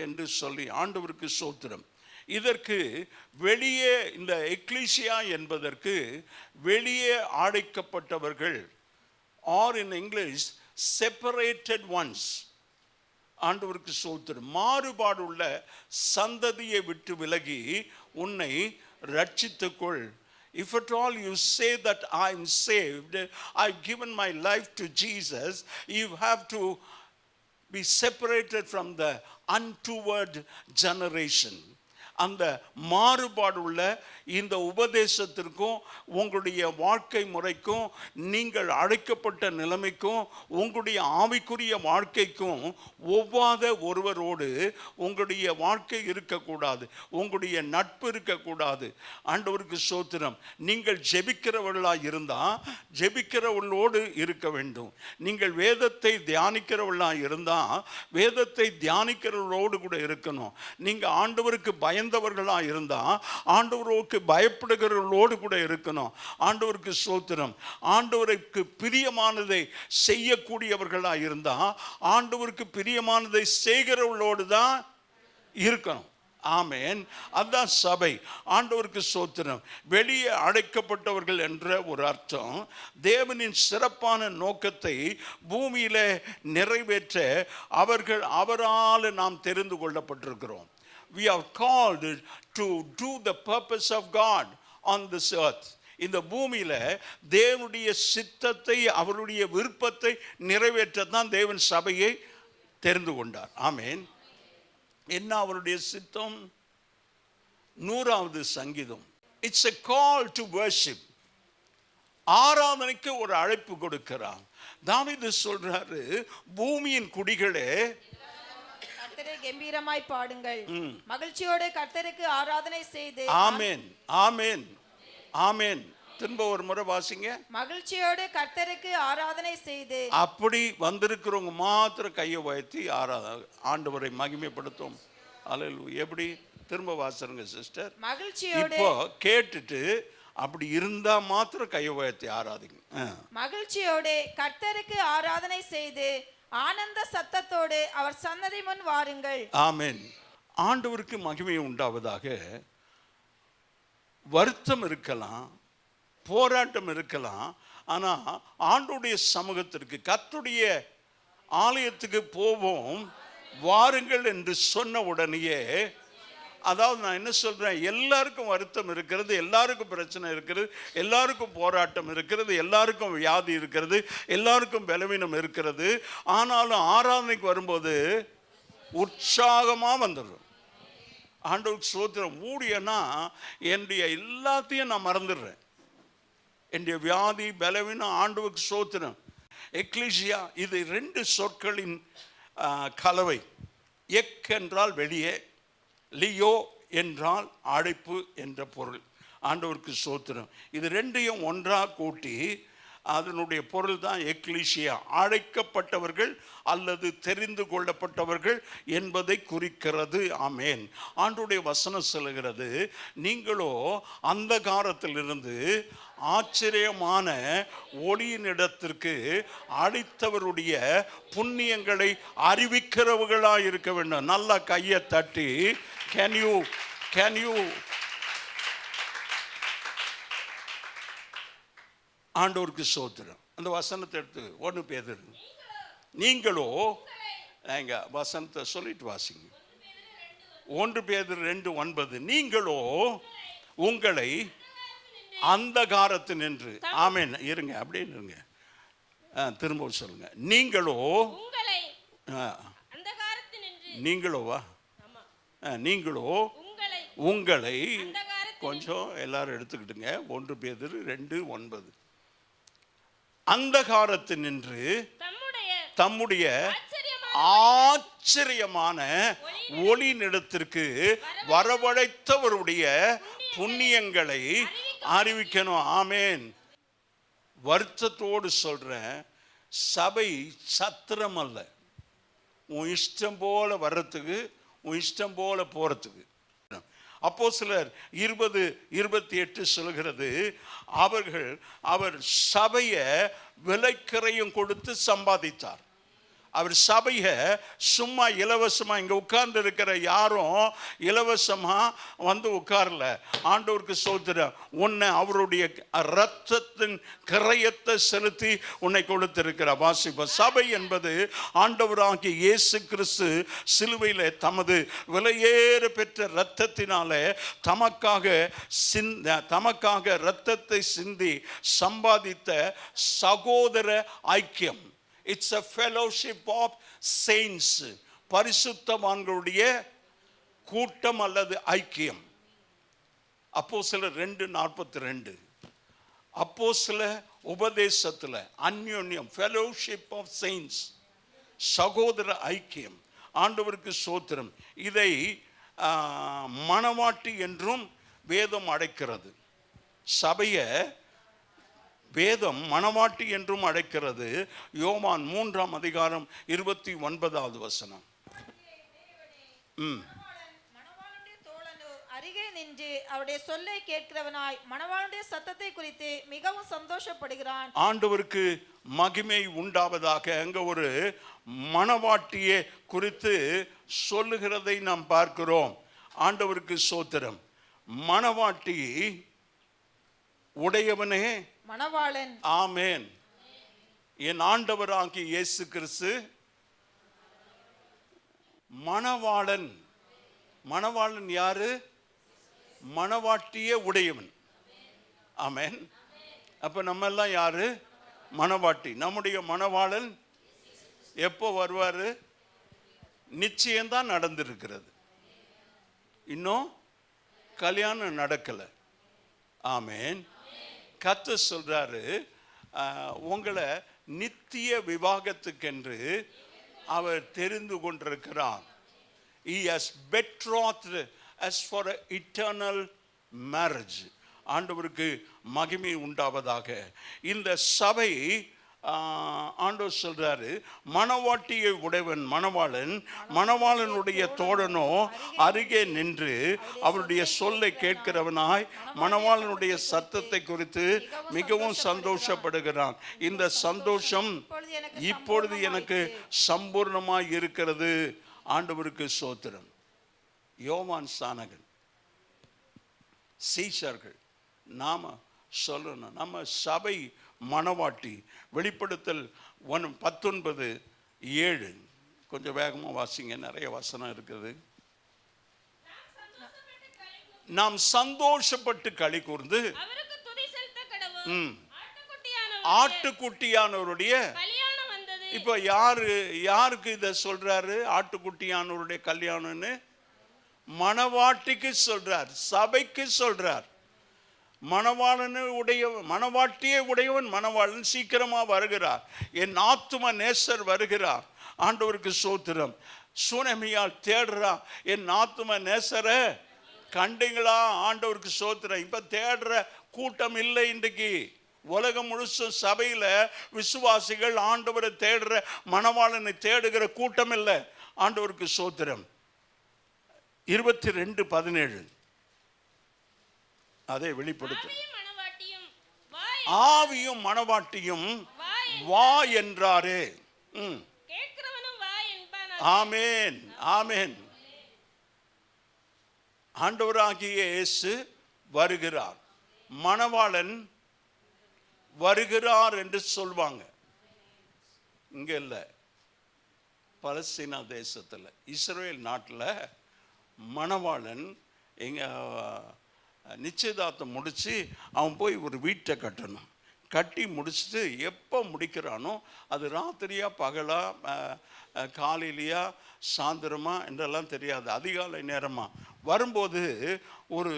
S1: என்று சொல்லி. ஆண்டவருக்கு ஸ்தோத்திரம். இதற்கு வெளியே, இந்த எக்லீசியா என்பதற்கு வெளியே அழைக்கப்பட்டவர்கள், are in English separated ones. ஆண்டவருக்கு ஸ்தோத்திரம். மாறுபாடுள்ள சந்ததியை விட்டு விலகி உன்னை ரட்சித்துக்கொள். If at all you say that I am saved, I've given my life to Jesus, you have to be separated from the untoward generation. அந்த மாறுபாடுள்ள இந்த உபதேசத்திற்கும் உங்களுடைய வாழ்க்கை முறைக்கும், நீங்கள் அழைக்கப்பட்ட நிலைமைக்கும், உங்களுடைய ஆவிக்குரிய வாழ்க்கைக்கும் ஒவ்வாத ஒருவரோடு உங்களுடைய வாழ்க்கை இருக்கக்கூடாது, உங்களுடைய நட்பு இருக்கக்கூடாது. ஆண்டவருக்கு ஸ்தோத்திரம். நீங்கள் ஜெபிக்கிறவர்களாக இருந்தால் ஜெபிக்கிறவர்களோடு இருக்க வேண்டும். நீங்கள் வேதத்தை தியானிக்கிறவர்களாக இருந்தால் வேதத்தை தியானிக்கிறவர்களோடு கூட இருக்கணும். நீங்கள் ஆண்டவருக்கு பயந்தவர்களாக இருந்தால் ஆண்டவருக்கு பயப்படுகிறவர்களோடு கூட இருக்கணும். ஆண்டவருக்கு ஸ்தோத்திரம். ஆண்டவருக்கு பிரியமானதை செய்யக்கூடியவர்களாக இருந்தால் ஆண்டவருக்கு பிரியமானதை செய்கிறவர்களோடு தான் இருக்கணும். ஆமேன். அதுதான் சபை. ஆண்டவருக்கு ஸ்தோத்திரம். வெளியே அழைக்கப்பட்டவர்கள் என்ற ஒரு அர்த்தம், தேவனின் சிறப்பான நோக்கத்தை பூமியில நிறைவேற்ற அவரால் நாம் தெரிந்து கொள்ளப்பட்டிருக்கிறோம். We are called to do the purpose of God on this earth. இந்த பூமியில தேவனுடைய சித்தத்தை, அவருடைய விருப்பத்தை நிறைவேற்றத்தான் தேவன் சபையை தெரிந்து கொண்டார். ஆமேன். என்ன அவருடைய சித்தம்? 100வது சங்கீதம். It's a call to worship. ஆராதனைக்கு ஒரு அழைப்பு கொடுக்கிறார். தாவீது சொல்றாரு, பூமியின் குடிகளே
S4: பெயரை கம்பீரமாய் பாடுங்கள். மகிழ்ச்சியோடு கர்த்தருக்கு ஆராதனை செய்து.
S1: ஆமென், ஆமென், ஆமென். திரும்ப ஒரு முறை வாசிங்க.
S4: மகிழ்ச்சியோடு கர்த்தருக்கு ஆராதனை செய்து.
S1: அப்படி வந்திருக்கிறவங்க மாத்திரம் கையை உயர்த்தி ஆண்டவரை மகிமைப்படுத்தும். அல்லேலூயா. எப்படி? திரும்ப வாசிருங்க சிஸ்டர்.
S4: மகிழ்ச்சியோடு.
S1: இப்போ கேட்டுட்டு அப்படி இருந்தா மாத்திரம் கையை உயர்த்தி ஆராதிங்க.
S4: மகிழ்ச்சியோடு கர்த்தருக்கு ஆராதனை செய்து ஆனந்த சத்தத்தோடு அவர் சன்னதி முன் வாருங்கள்.
S1: ஆமென். ஆண்டவருக்கு மகிமை உண்டாவதாக. வருத்தம் இருக்கலாம், போராட்டம் இருக்கலாம், ஆனா ஆண்டவருடைய சமூகத்திற்கு, கர்த்தருடைய ஆலயத்துக்கு போவோம் வாருங்கள் என்று சொன்ன உடனேயே, அதாவது நான் என்ன சொல்றேன், எல்லாருக்கும் வருத்தம் இருக்கிறது, எல்லாருக்கும் பிரச்சனை இருக்கிறது, எல்லாருக்கும் போராட்டம் இருக்கிறது, எல்லாருக்கும் வியாதி இருக்கிறது, எல்லாருக்கும் பலவீனம் இருக்கிறது. ஆனாலும் ஆராதனைக்கு வரும்போது உற்சாகமா வந்துடும். ஆண்டவருக்கு ஸ்தோத்திரம். ஊழியனா என்னுடைய எல்லாத்தையும் நான் மறந்துடுறேன். என்னுடைய வியாதி பலவீனம் ஆண்டவருக்கு ஸ்தோத்திரம். எக்லீசியா இது 2 சொற்களின் கலவை. எக் என்றால் வெளியே, லியோ என்றால் அழைப்பு என்ற பொருள். ஆண்டவருக்கு ஸ்தோத்திரம். இது 2ஐயும் ஒன்றாக கூட்டி அதனுடைய பொருள் தான் எக்லீசியா. அழைக்கப்பட்டவர்கள் அல்லது தெரிந்து கொள்ளப்பட்டவர்கள் என்பதை குறிக்கிறது. ஆமென். ஆண்டவருடைய வசனம் சொல்லுகிறது, நீங்களோ அந்தகாரத்திலிருந்து ஆச்சரியமான ஒளியினிடத்திற்கு அழைத்தவருடைய புண்ணியங்களை அறிவிக்கிறவர்களாக இருக்க வேண்டும். நல்லா கையை தட்டி கேன் யூ ஆண்டவருக்கு ஸ்தோத்திரம். அந்த வசனத்தை எடுத்து 1 பேதுரு, நீங்களோ எங்க வசனத்தை சொல்லிட்டு வாசிங்க. 1 பேதுரு 2:9, நீங்களோ உங்களை அந்தகாரத்தினின்று. ஆமென். இருங்க, அப்படியே இருங்க, திரும்ப சொல்லுங்க. நீங்களோ நீங்களோவா நீங்களோ உங்களை கொஞ்சம் எல்லாரும் எடுத்துக்கிட்டுங்க. 1 பேதுரு 2:9, அந்தகாரத்தினின்று தம்முடைய ஆச்சரியமான ஒளி நிலத்திற்கு வரவழைத்தவருடைய புண்ணியங்களை அறிவிக்கணும். ஆமென். வருத்தத்தோடு சொல்றேன், சபை சத்திரம் அல்ல. உன் இஷ்டம் போல வர்றதுக்கு, உன் இஷ்டம் போல போறதுக்கு. அப்போஸ்தலர் 20:28 சொல்கிறது, அவர் சபையை விலைக்கிரயம் கொடுத்து சம்பாதித்தார். அவர் சபையை சும்மா இலவசமா, இங்க உட்கார்ந்து இருக்கிற யாரும் இலவசமா வந்து உட்கார்ல. ஆண்டவருக்கு ஸ்தோத்திரம். உன்னை அவருடைய இரத்தத்தின் கிரயத்தை செலுத்தி உன்னை கொடுத்திருக்கிறார். வாசிப்ப சபை என்பது ஆண்டவராகிய இயேசு கிறிஸ்து சிலுவையிலே தமது விலையேற பெற்ற இரத்தத்தினாலே தமக்காக இரத்தத்தை சிந்தி சம்பாதித்த சகோதர ஐக்கியம். It's a fellowship of saints. பரிசுத்தவான்களுடைய கூட்டம் அல்லது ஐக்கியம். அப்போஸ்தலர் 2:42, அப்போஸ்தலர் உபதேசத்தில் அந்யோன்யம், fellowship of saints, சகோதர ஐக்கியம். ஆண்டவருக்கு ஸ்தோத்திரம். இதை மணவாட்டி என்றும் வேதம் அழைக்கிறது. சபையை வேதம் மணவாட்டி என்றும் அழைக்கிறது. யோவான் 3:29
S4: அருகே நின்று அவருடைய சொல்லை கேட்கிறவனாய் மணவாளனுடைய சத்தத்தை குறித்து மிகவும் சந்தோஷப்படுகிறான்.
S1: ஆண்டவருக்கு மகிமை உண்டாவதாக. அங்க ஒரு மணவாட்டியை குறித்து சொல்லுகிறதை நாம் பார்க்கிறோம். ஆண்டவருக்கு ஸ்தோத்திரம். மணவாட்டி உடையவனே
S4: மணவாளன்.
S1: ஆமென். என் ஆண்டவராகிய இயேசு கிறிஸ்து மணவாளன். மணவாளன் யாரு? மணவாட்டியே உடையவன். ஆமென். அப்ப நம்ம எல்லாம் யாரு? மணவாட்டி. நம்முடைய மணவாளன் எப்போ வருவாரு? நிச்சயம்தான் நடந்திருக்கிறது, இன்னும் கல்யாணம் நடக்கல. ஆமென். கர்த்தர் சொல்றாரு, உங்களை நித்திய விவாகத்துக்கென்று அவர் தெரிந்து கொண்டிருக்கிறார். he has betrothed as for an eternal marriage. ஆண்டவருக்கு மகிமை உண்டாவதாக. இந்த சபை ஆண்டவர் சொல்றாரு, மணவாட்டியை உடையவன் மணவாளன், மணவாளனுடைய தோழனோ அருகே நின்று அவருடைய சொல்லை கேட்கிறவனாய் மணவாளனுடைய சத்தத்தை குறித்து மிகவும் சந்தோஷப்படுகிறான். இந்த சந்தோஷம் இப்பொழுது எனக்கு சம்பூர்ணமாய் இருக்கிறது. ஆண்டவருக்கு ஸ்தோத்திரம். யோவான் ஸ்நானகன், சீஷர்கள், நாம சொல்லணும், நம்ம சபை மணவாட்டி. வெளிப்படுத்தல் 19:7. கொஞ்சம் வேகமாக வாசிங்க, நிறைய வசனம் இருக்குது. நாம் சந்தோஷப்பட்டு களி கூர்ந்து ஆட்டுக்குட்டியானவருடைய, இப்ப யாருக்கு இத சொல்றாரு? ஆட்டுக்குட்டியானவருடைய கல்யாணம்னு மணவாட்டிக்கு சொல்றார், சபைக்கு சொல்றார். மணவாட்டியே உடையவன் மணவாளன் சீக்கிரமா வருகிறார். என் ஆத்தும நேசர் வருகிறார். ஆண்டவருக்கு ஸ்தோத்திரம். சுனமியால் தேடுறா, என் ஆத்தும நேசரை கண்டீங்களா? ஆண்டவருக்கு ஸ்தோத்திரம். இப்ப தேடுற கூட்டம் இல்லை இன்றைக்கு. உலகம் முழுசும் சபையில விசுவாசிகள் ஆண்டவரை தேடுற, மணவாளனை தேடுகிற கூட்டம் இல்லை. ஆண்டவருக்கு ஸ்தோத்திரம். 22:17 அதை வெளிப்படுத்தும். ஆவியும் மணவாட்டியும் வா என்றாரே. ஆமென், ஆமென். ஆண்டவராகிய இயேசு வருகிறார், மணவாளன் வருகிறார் என்று சொல்வாங்க. இங்க இல்ல, பலஸ்தீனா தேசத்துல, இஸ்ரேல் நாட்டில் மணவாளன் எங்க நிச்சயதார்த்தம் முடிச்சு அவன் போய் ஒரு வீட்டை கட்டணும். கட்டி முடிச்சுட்டு எப்போ முடிக்கிறானோ, அது ராத்திரியா பகலா காலையிலையா சாயந்தரமா என்றெல்லாம் தெரியாது, அதிகாலை நேரமா வரும்போது ஒரு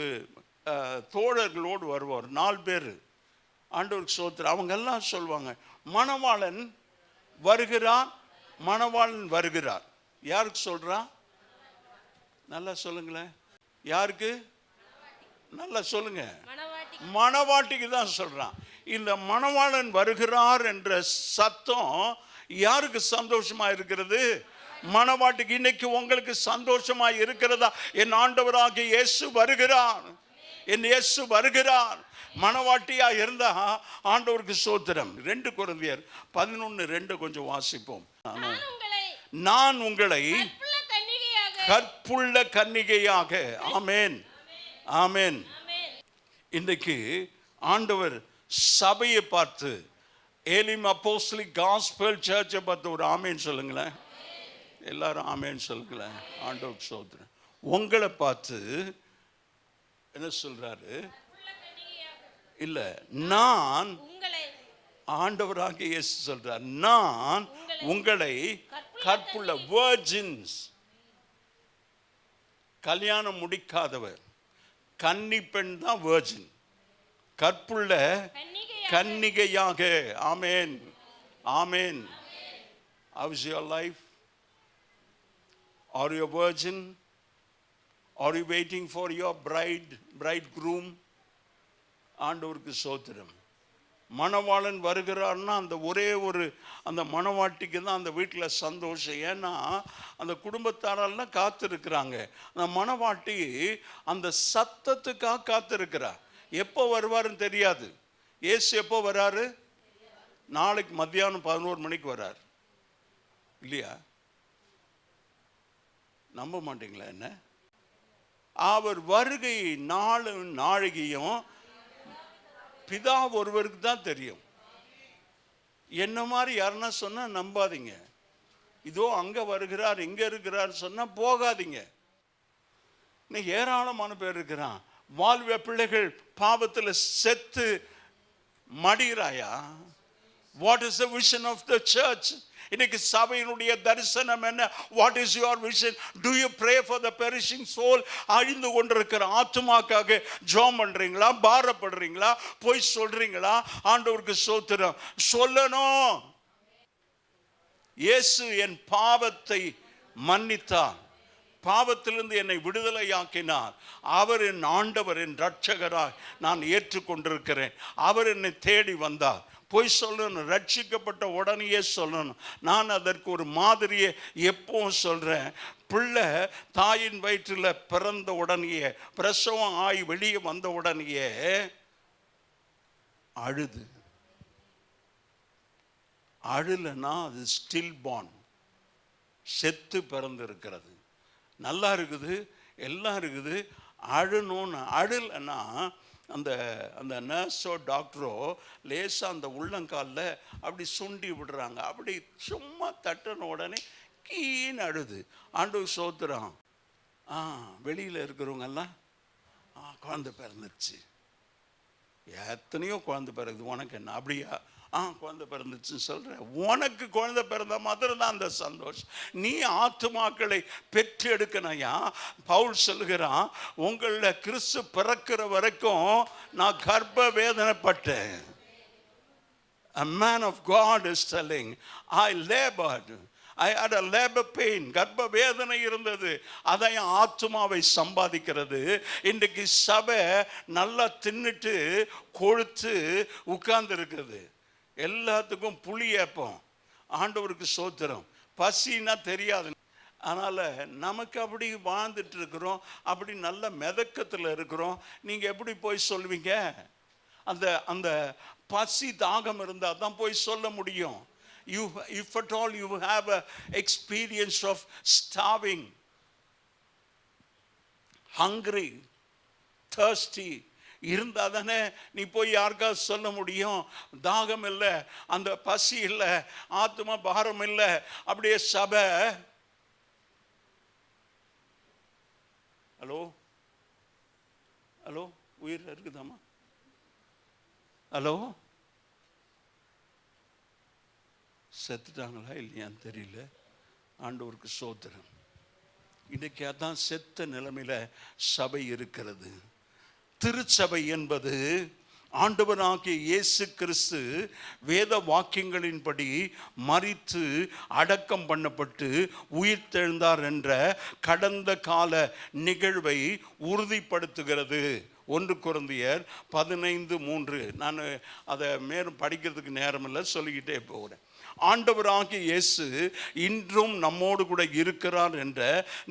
S1: தோழர்களோடு வருவார், 4 பேர். ஆண்டவருக்கு ஸ்தோத்திரம். அவங்க எல்லாம் சொல்லுவாங்க, மணவாளன் வருகிறார், மணவாளன் வருகிறார். யாருக்கு சொல்றா? நல்லா சொல்லுங்களேன். யாருக்கு? நல்லா சொல்லுங்க. மணவாட்டிக்கு தான் சொல்றான். இந்த மணவாளன் வருகிறார் என்ற சத்தம் யாருக்கு சந்தோஷமா இருக்கிறது? மணவாட்டிக்கு. இன்னைக்கு உங்களுக்கு சந்தோஷமா இருக்கிறதா? என் ஆண்டவராகிய இயேசு வருகிறார், என் இயேசு வருகிறார். மணவாட்டியா இருந்தா ஆண்டவருக்கு ஸ்தோத்திரம். 2 கொரிந்தியர் 11:2 கொஞ்சம் வாசிப்போம். நான் உங்களை கற்புள்ள கன்னிகையாக. ஆமென், ஆமென். இன்றைக்கு ஆண்டவர் சபையை பார்த்து, ஏலிம் அப்போஸ்தலிக் காஸ்பல் சர்ச்சை பார்த்து ஒரு ஆமேன் சொல்லுங்களேன். எல்லாரும் ஆமேன் சொல்லுங்களேன். ஆண்டவர் ஸ்தோத்திரம். உங்களை பார்த்து என்ன சொல்றாரு? இல்ல, நான், ஆண்டவராக இயேசு சொல்றார், நான் உங்களை கற்புள்ள வர்ஜின்ஸ், கல்யாணம் முடிக்காதவர், கன்னி பெண் தான் வர்ஜின், கற்புள்ள கன்னிகையாக. Amen, amen. How is your life? Are you a virgin? Are you waiting for your bridegroom? ஆண்டவருக்கு ஸ்தோத்திரம். மணவாளன் வருகிறார்னா அந்த ஒரே ஒரு அந்த மணவாட்டிக்கு தான் அந்த வீட்டில் சந்தோஷம். ஏன்னா அந்த குடும்பத்தாரெல்லாம் காத்திருக்கிறாங்க. அந்த மணவாட்டி அந்த சத்தத்துக்காக காத்திருக்கிறார். எப்போ வருவாருன்னு தெரியாது. இயேசு எப்போ வராரு? நாளைக்கு மத்தியானம் 11 மணிக்கு வராரு, இல்லையா? நம்ப மாட்டீங்களா என்ன? அவர் வருகை நாழிகையும் பிதா ஒருவருக்கு தான் தெரியும். என்ன மாதிரி யாருன்னா சொன்னா நம்பாதீங்க. இதோ அங்க வருகிறார், இங்க இருக்கிறார் சொன்னா போகாதீங்க. இன்னைக்கு ஏராளமான பேர் இருக்கிறான். வாழ்வ பிள்ளைகள் பாவத்தில் செத்து மடிகிறாயா? What is the vision of the church? இன்னைக்கு சபையினுடைய தரிசனம் என்ன? What is your vision? Do you pray for the perishing soul? அழிந்து கொண்டிருக்கிற ஆத்துமாக்காக ஜெபம் பண்றீங்களா? பாரப்படுறீங்களா? போய் சொல்றீங்களா? ஆண்டவருக்கு ஸ்தோத்திரம். சொல்லணும். இயேசு என் பாவத்தை மன்னித்தார், பாவத்திலிருந்து என்னை விடுதலையாக்கினார். அவர் என் ஆண்டவர், என் இரட்சகராய் நான் ஏற்றுக்கொண்டிருக்கிறேன். அவர் என்னை தேடி வந்தார். போய் சொல்லணும், ரட்சிக்கப்பட்ட உடனேயே சொல்லணும். நான் அதற்கு ஒரு மாதிரியை எப்பவும் சொல்கிறேன். பிள்ளை தாயின் வயிற்றில் பிறந்த உடனேயே, பிரசவம் ஆகி வெளியே வந்த உடனேயே அழுலன்னா அது ஸ்டில் பார்ன், செத்து பிறந்திருக்கிறது. நல்லா இருக்குது, எல்லாம் இருக்குது, அழுணுன்னு அழுலன்னா அந்த அந்த நர்ஸோ டாக்டரோ லேசாக அந்த உள்ளங்காலில் அப்படி சுண்டி விடுறாங்க. அப்படி சும்மா தட்டின உடனே கீன்னு அழுது. ஆண்டவர் சோத்துறான். வெளியில் இருக்கிறவங்கெல்லாம் குழந்தை பிறந்துச்சு. எத்தனையோ குழந்தை பிறகுது, உனக்கு என்ன? அப்படியா? குழந்தை பிறந்துச்சுன்னு சொல்கிறேன். உனக்கு குழந்தை பிறந்த மாத்திரம் தான் அந்த சந்தோஷம். நீ ஆத்துமாக்களை பெற்று எடுக்கணையா. பவுல் சொல்லுகிறான், உங்களில் கிறிஸ்து பிறக்கிற வரைக்கும் நான் கர்ப்ப வேதனைப்பட்டேன். A man of God is telling, I labored. I had a labor pain. கர்ப்ப வேதனை இருந்தது. அதை ஆத்துமாவை சம்பாதிக்கிறது. இன்றைக்கு சபை நல்லா தின்னுட்டு கொழுத்து உட்கார்ந்து இருக்குது. எல்லாத்துக்கும் புளி ஏப்பம். ஆண்டவருக்கு சோத்திரம். பசின்னா தெரியாது. அதனால் நமக்கு அப்படி வாழ்ந்துட்டு இருக்கிறோம், அப்படி நல்ல மெதக்கத்தில் இருக்கிறோம். நீங்கள் எப்படி போய் சொல்லுவீங்க? அந்த அந்த பசி தாகம் இருந்தால் தான் போய் சொல்ல முடியும். If at all you have a experience of starving, hungry, thirsty இருந்தால் தானே நீ போய் யாருக்காவது சொல்ல முடியும். தாகம் இல்லை, அந்த பசி இல்லை, ஆத்மா பாரம் இல்லை. அப்படியே சபை. ஹலோ ஹலோ, உயிர் இருக்குதாம்மா? ஹலோ, செத்துட்டாங்களா இல்லையான்னு தெரியல. ஆண்டவருக்கு சோத்திரம். இன்றைக்கு அதான் செத்த நிலைமையில சபை இருக்கிறது. திருச்சபை என்பது ஆண்டவராகிய இயேசு கிறிஸ்து வேத வாக்கியங்களின்படி மரித்து அடக்கம் பண்ணப்பட்டு உயிர்த்தெழுந்தார் என்ற கடந்த கால நிகழ்வை உறுதிப்படுத்துகிறது. 1 கொரிந்தியர் 15:3. நான் அதை மேலும் படிக்கிறதுக்கு நேரம் இல்லை, சொல்லிக்கிட்டே போகிறேன். ஆண்டவராகிய இயேசு இன்றும் நம்மோடு கூட இருக்கிறார் என்ற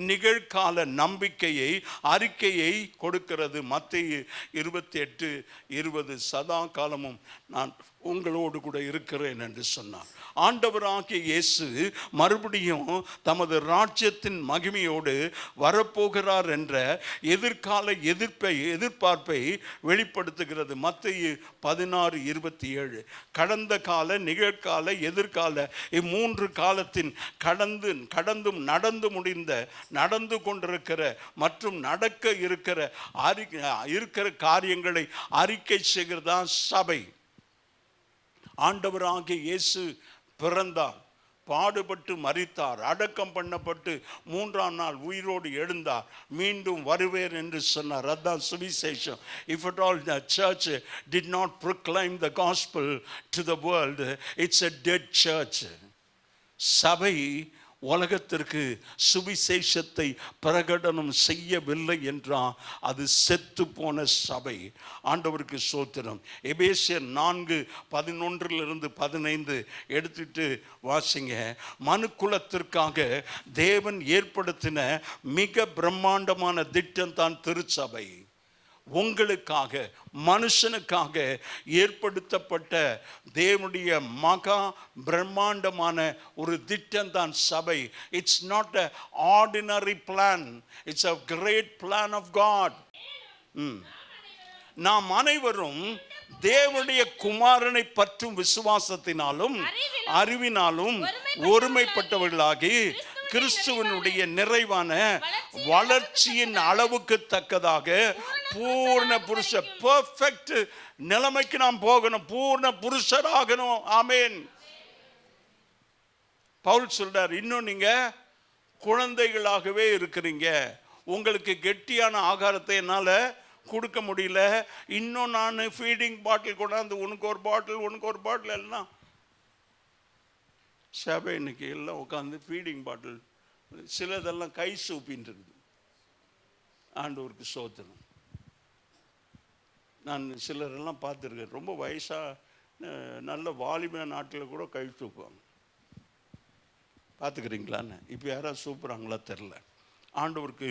S1: நிகழ்கால நம்பிக்கையை அறிக்கையை கொடுக்கிறது. மத்தேயு 28:20 சதா காலமும் நான் உங்களோடு கூட இருக்கிறேன் என்று சொன்னார். ஆண்டவராகிய இயேசு மறுபடியும் தமது ராஜ்யத்தின் மகிமையோடு வரப்போகிறார் என்ற எதிர்கால எதிர்பார்ப்பை வெளிப்படுத்துகிறது. மத்தேயு 16:27. கடந்த கால, நிகழ்கால, எதிர்கால இம்மூன்று காலத்தின் கடந்தும் நடந்து முடிந்த, நடந்து கொண்டிருக்கிற மற்றும் நடக்க இருக்கிற காரியங்களை அறிக்கை செய்கிறதா சபை. ஆண்டவராகிய இயேசு பிறந்தார், பாடுபட்டு மரித்தார், அடக்கம் பண்ணப்பட்டு 3ஆம் நாள் உயிரோடு எழுந்தார், மீண்டும் வருவேர் என்று சொன்னார். அதான் சுவிசேஷம். If at all the church did not proclaim the gospel to the world, it's a dead church. சபை உலகத்திற்கு சுவிசேஷத்தை பிரகடனம் செய்யவில்லை என்றால் அது செத்து போன சபை. ஆண்டவருக்கு ஸ்தோத்திரம். எபேசியர் 4:11-15 எடுத்துட்டு வாசிங்க. மனுக்குலத்திற்காக தேவன் ஏற்படுத்தின மிக பிரம்மாண்டமான திட்டம் தான் திருச்சபை. உங்களுக்காக, மனுஷனுக்காக ஏற்படுத்தப்பட்ட தேவனுடைய மகா பிரம்மாண்டமான ஒரு திட்டம் தான் சபை. It's not an ordinary plan, it's a great plan of God. நாம் அனைவரும் தேவனுடைய குமாரனை பற்றும் விசுவாசத்தினாலும் அறிவினாலும் ஒருமைப்பட்டவர்களாகி கிறிஸ்துவனுடைய நிறைவான வளர்ச்சியின் அளவுக்கு தக்கதாக பூர்ண புருஷ பெர்ஃபெக்ட் நிலைமைக்கு நாம் போகணும், பூர்ண புருஷராகணும். ஆமென். பவுல் சொல்றார், இன்னும் நீங்க குழந்தைகளாகவே இருக்கிறீங்க. உங்களுக்கு கெட்டியான ஆகாரத்தை என்னால கொடுக்க முடியல. இன்னும் நான் ஃபீடிங் பாட்டில் கொண்டாந்து உனக்கு ஒரு பாட்டில் எல்லாம் சபை இன்னைக்கு எல்லாம் உட்காந்து ஃபீடிங் பாட்டில் சிலதெல்லாம் கை சூப்பின்னு இருக்குது. ஆண்டவருக்கு ஸ்தோத்திரம். நான் சிலரெல்லாம் பார்த்துருக்கேன், ரொம்ப வயசாக நல்ல வாலிப நாட்டில் கூட கை தூக்குவாங்க. பார்த்துக்கிறீங்களான்னு? இப்போ யாராவது சூப்புறாங்களா தெரில. ஆண்டவருக்கு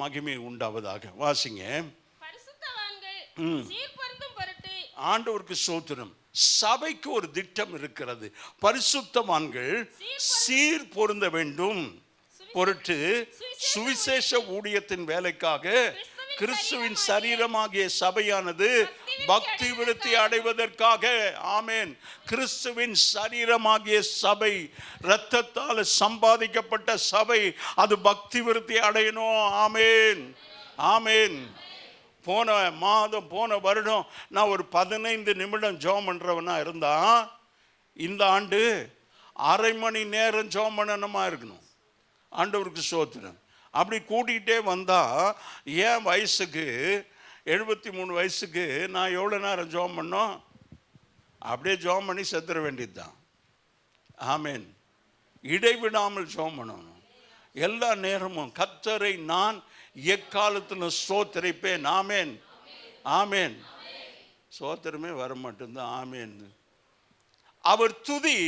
S1: மகிமை உண்டாவதாக. வாசிங்க. ஆண்டவருக்கு ஸ்தோத்திரம். சபைக்கு ஒரு திட்டம் இருக்கிறது. பரிசுத்தவான்கள் சீர் பொருந்த வேண்டும் பொருட்டு சுவிசேஷ ஊழியத்தின் வேலைக்காக கிறிஸ்துவின் சரீரமாகிய சபையானது பக்தி விருத்தி அடைவதற்காக. ஆமேன். கிறிஸ்துவின் சரீரமாகிய சபை, இரத்தத்தால் சம்பாதிக்கப்பட்ட சபை, அது பக்தி விருத்தி அடையணும். ஆமேன், ஆமேன். போன மாதம், போன வருடம் நான் ஒரு 15 நிமிடம் ஜெபம் பண்ணுறவனா இருந்தா, இந்த ஆண்டு அரை மணி நேரம் ஜெபம் பண்ணணுமா இருக்கணும். ஆண்டவருக்கு ஸ்தோத்திரம். அப்படி கூட்டிகிட்டே வந்தால் என் வயசுக்கு 73 வயசுக்கு நான் எவ்வளோ நேரம் ஜெபம் பண்ணோம்? அப்படியே ஜெபம் பண்ணி செத்துற வேண்டியது தான். ஆமேன். இடைவிடாமல் ஜெபம் பண்ணணும். எல்லா நேரமும் கர்த்தரை நான் எக்காலத்தில் ஸ்தோத்திரிப்பேன். ஆமேன், ஆமேன். ஸ்தோத்திரமே வர மாட்டேங்குது. ஆமேன். அவர் துதி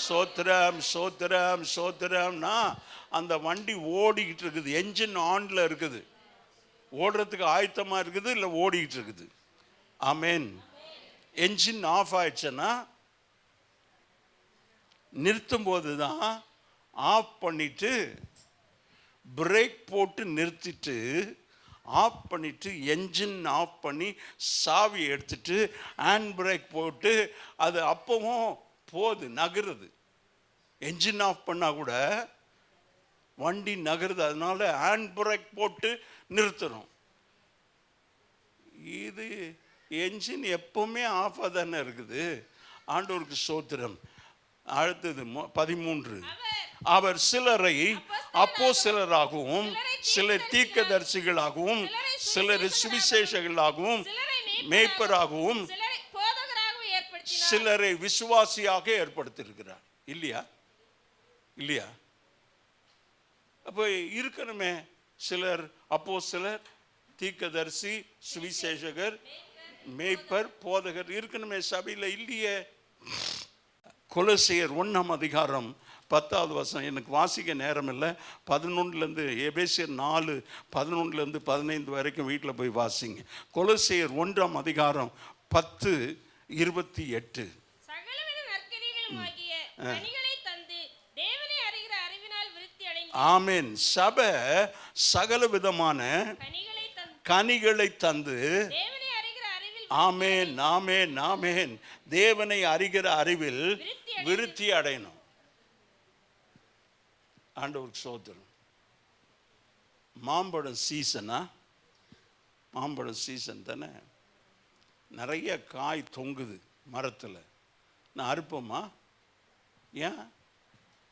S1: சோத்திரம் சோத்திரம் சோத்திரம்னா அந்த வண்டி ஓடிக்கிட்டு இருக்குது, என்ஜின் ஆன்ல இருக்குது, ஓடுறதுக்கு ஆயத்தமாக இருக்குது, இல்லை ஓடிக்கிட்டு இருக்குது. ஆமேன். என்ஜின் ஆஃப் ஆயிடுச்சுன்னா நிறுத்தும் போது தான் ஆஃப் பண்ணிட்டு பிரேக் போட்டு நிறுத்திட்டு ஆஃப் பண்ணிட்டு என்ஜின் ஆஃப் பண்ணி சாவி எடுத்துட்டு ஹேண்ட் பிரேக் போட்டு அது அப்பவும் போகுது, நகருது. என்ஜின் ஆஃப் பண்ணால் கூட வண்டி நகருது. அதனால ஹேண்ட் பிரேக் போட்டு நிறுத்தணும். இது என்ஜின் எப்பவுமே ஆஃபாக தானே இருக்குது. ஆண்டவருக்கு ஸ்தோத்திரம். அடுத்தது 13. அவர் சிலரை அப்போஸ்தலராகவும் சிலர் தீர்க்கதரிசிகளாகவும் சிலர் சுவிசேஷகர்களாகவும் மேய்ப்பராகவும் சிலரை விசுவாசியாக ஏற்படுத்தியிருக்கிறார். இல்லையா? இல்லையா? அப்போ இருக்கணுமே. சிலர் அப்போஸ்தலர், தீர்க்கதரிசி, சுவிசேஷகர், மேய்ப்பர், போதகர் இருக்கணுமே சபையில். இல்லையே. கொலோசியர் 1ஆம் அதிகாரம் 10வது வசனம். எனக்கு வாசிக்க நேரம் இல்லை. 11லேருந்து எபேசியர் 4:11லேருந்து 15 வரைக்கும் வீட்டில் போய் வாசிங்க. கொலோசியர் 1ஆம் அதிகாரம் 10:28. ஆமேன். சபை சகல விதமான கனிகளை தந்து, ஆமேன், ஆமேன், ஆமேன், தேவனை அறிகிற அறிவில் விருத்தி அடையணும். ஆண்டவருக்கு ஸ்தோத்திரம். மாம்பழம் சீசனா? மாம்பழம் சீசன் தானே. நிறைய காய் தொங்குது மரத்தில். நான் அறுப்போமா? ஏன்?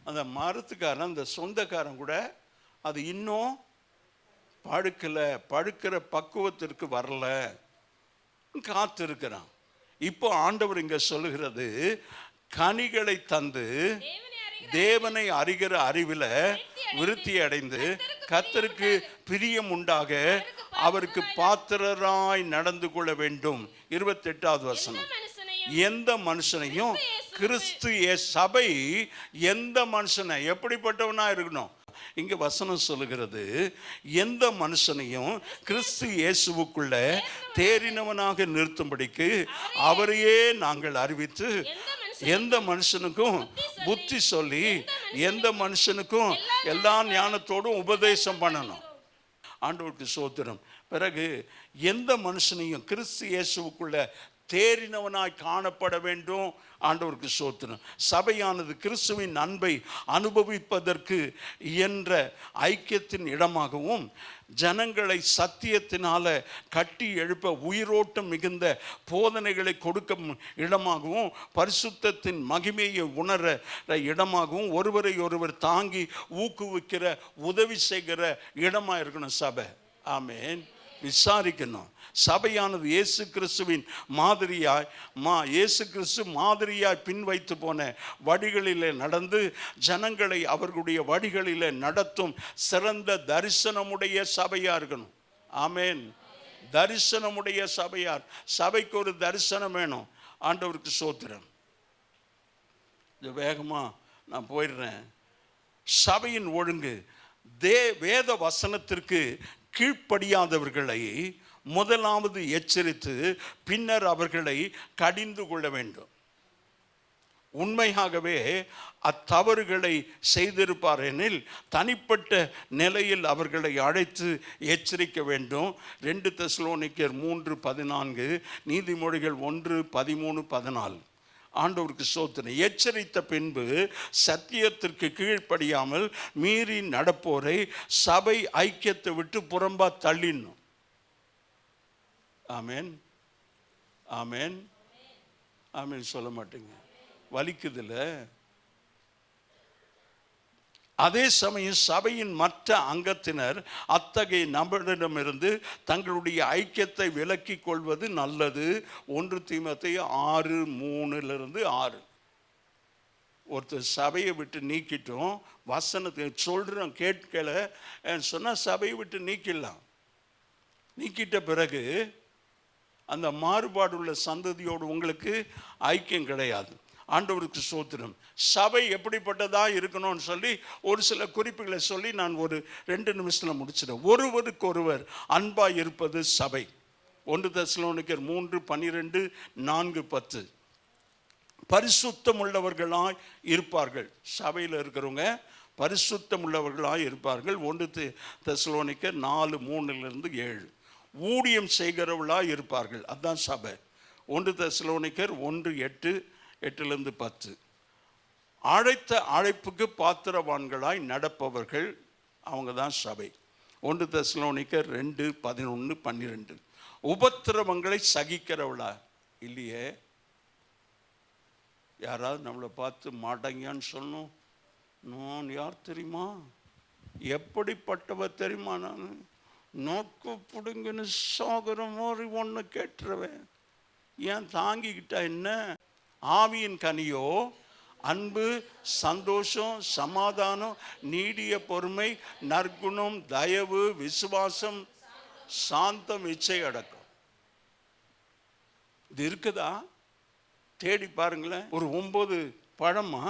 S1: அந்த மரத்துக்காரன், அந்த சொந்தக்காரன் கூட அது இன்னும் பழுக்கலை, பழுக்கிற பக்குவத்திற்கு வரல, காத்து இருக்கிறான். இப்போ ஆண்டவர் இங்க சொல்லுகிறது, கனிகளை தந்து தேவனை அறிகிற அறிவில் விருத்தி அடைந்து கர்த்தருக்கு பிரியம் உண்டாக அவருக்கு பாத்திரராய் நடந்து கொள்ள வேண்டும். 28வது வசனம். எந்த மனுஷனையும் கிறிஸ்து சபை எந்த மனுஷனை எப்படிப்பட்டவனா இருக்கணும்? இங்க வசனம் சொல்லுகிறது, எந்த மனுஷனையும் கிறிஸ்து இயேசுவுக்குள்ள தேறினவனாக நிறுத்தும்படிக்கு அவரையே நாங்கள் அறிவித்து எந்த மனுஷனுக்கும் புத்தி சொல்லி எந்த மனுஷனுக்கும் எல்லா ஞானத்தோடும் உபதேசம் பண்ணணும். ஆண்டவருக்கு ஸ்தோத்திரம். பிறகு எந்த மனுஷனையும் கிறிஸ்து இயேசுவுக்குள்ள தேறினவனாய் காணப்பட வேண்டும். ஆண்டவருக்கு ஸ்தோத்திரம். சபையானது கிறிஸ்துவின் அன்பை அனுபவிப்பதற்கு என்ற ஐக்கியத்தின் இடமாகவும் ஜனங்களை சத்தியத்தினால கட்டி எழுப்ப உயிரோட்டம் மிகுந்த போதனைகளை கொடுக்கும் இடமாகவும் பரிசுத்தத்தின் மகிமையை உணர இடமாகவும் ஒருவரை ஒருவர் தாங்கி ஊக்குவிக்கிற உதவி செய்கிற இடமாக இருக்கணும் சபை. ஆமேன். விசாரிக்கணும். சபையானது இயேசு கிறிஸ்துவின் மாதிரியாய் இயேசு கிறிஸ்து மாதிரியாய் பின் வைத்து போன வழிகளிலே நடந்து ஜனங்களை அவர்களுடைய வழிகளிலே நடத்தும் சிறந்த தரிசனமுடைய சபையா இருக்கணும். ஆமேன். தரிசனமுடைய சபையார். சபைக்கு ஒரு தரிசனம் வேணும். ஆண்டவருக்கு ஸ்தோத்திரம். இது வேகமா நான் போயிடுறேன். சபையின் ஒழுங்கு வேத வசனத்திற்கு கீழ்ப்படியாதவர்களை முதலாவது எச்சரித்து பின்னர் அவர்களை கடிந்து கொள்ள வேண்டும். உண்மையாகவே அத்தவறுகளை செய்திருப்பார் எனில் தனிப்பட்ட நிலையில் அவர்களை அழைத்து எச்சரிக்க வேண்டும். 2 தெசலோனிக்கர் 3:14, நீதிமொழிகள் 1:13-14. ஆண்டவருக்கு ஸ்தோத்திரம். எச்சரித்த பின்பு சத்தியத்திற்கு கீழ்ப்படியாமல் மீறி நடப்போரை சபை ஐக்கியத்தை விட்டு புறம்பா தள்ளிடணும். ஆமேன். ஆமேன். ஆமேன் சொல்ல மாட்டேங்க, வலிக்குதுல. அதே சமயம் சபையின் மற்ற அங்கத்தினர் அத்தகைய நபரிடமிருந்து தங்களுடைய ஐக்கியத்தை விலக்கிக் கொள்வது நல்லது. 1 தீமோத்தேயு 6:3-6. ஒருத்தர் சபையை விட்டு நீக்கிட்டோம், வசனத்தை சொல்கிறோம் கேட்கல சொன்னால் சபையை விட்டு நீக்கிடலாம். நீக்கிட்ட பிறகு அந்த மாறுபாடுள்ள சந்ததியோடு உங்களுக்கு ஐக்கியம் கிடையாது. ஆண்டவருக்கு ஸ்தோத்திரம். சபை எப்படிப்பட்டதா இருக்கணும்னு சொல்லி ஒரு சில குறிப்புகளை சொல்லி நான் ஒரு 2 நிமிஷத்தில் முடிச்சிடறேன். ஒருவருக்கு ஒருவர் அன்பாய் இருப்பது சபை. 1 தெசலோனிக்கர் 3:12, 4:10. பரிசுத்தம் உள்ளவர்களாய் இருப்பார்கள். சபையில் இருக்கிறவங்க பரிசுத்தம் உள்ளவர்களாய் இருப்பார்கள். 1 தெசலோனிக்கர் 4:3-7. ஊழியம் செய்கிறவர்களாய் இருப்பார்கள். அதுதான் சபை. 1 தெசலோனிக்கர் 1:8-10. அழைத்த அழைப்புக்கு பாத்திரவான்களாய் நடப்பவர்கள், அவங்க தான் சபை. 1 தெசலோனிக்கர் 2:11-12. உபத்திரவங்களை சகிக்கிறவளா இல்லையே. யாராவது நம்மளை பார்த்து மாட்டேங்கன்னு சொல்லணும். நான் யார் தெரியுமா, எப்படிப்பட்டவ தெரியுமா, நான் நோக்கு பிடுங்கன்னு சாகுற மாதிரி ஒன்று கேட்டுருவேன். ஏன் தாங்கிக்கிட்டா என்ன? ஆவியின் கனியோ அன்பு, சந்தோஷம், சமாதானம், நீடிய பொறுமை, நற்குணம், தயவு, விசுவாசம், சாந்தம், இச்சை அடக்கம். இது இருக்குதா? தேடி பாருங்களேன். ஒரு 9 பழமா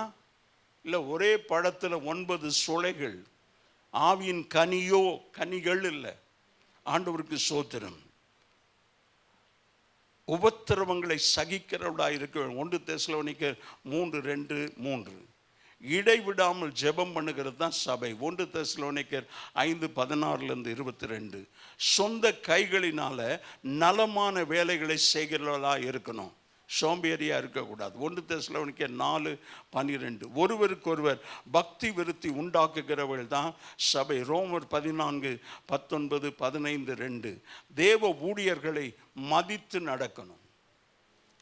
S1: இல்லை ஒரே பழத்தில் 9 சுளைகள். ஆவியின் கனியோ, கனிகள் இல்லை. ஆண்டவருக்கு ஸ்தோத்திரம். உபத்திரவங்களை சகிக்கிறவளா இருக்க. 1 தெசலோனிக்கர் 3:2-3. இடைவிடாமல் ஜெபம் பண்ணுகிறது தான் சபை. 1 தெசலோனிக்கர் 5:16-22. சொந்த கைகளினால நலமான வேலைகளை செய்கிறவளா இருக்கணும். சோம்பேறியா இருக்கக்கூடாது. 1 தெசலோனிக்கர் 4:12. ஒருவருக்கொருவர் பக்தி விருத்தி உண்டாக்குகிறவர்கள் தான் சபை. ரோமர் 14:19-15-2. தேவ ஊழியர்களை மதித்து நடக்கணும்.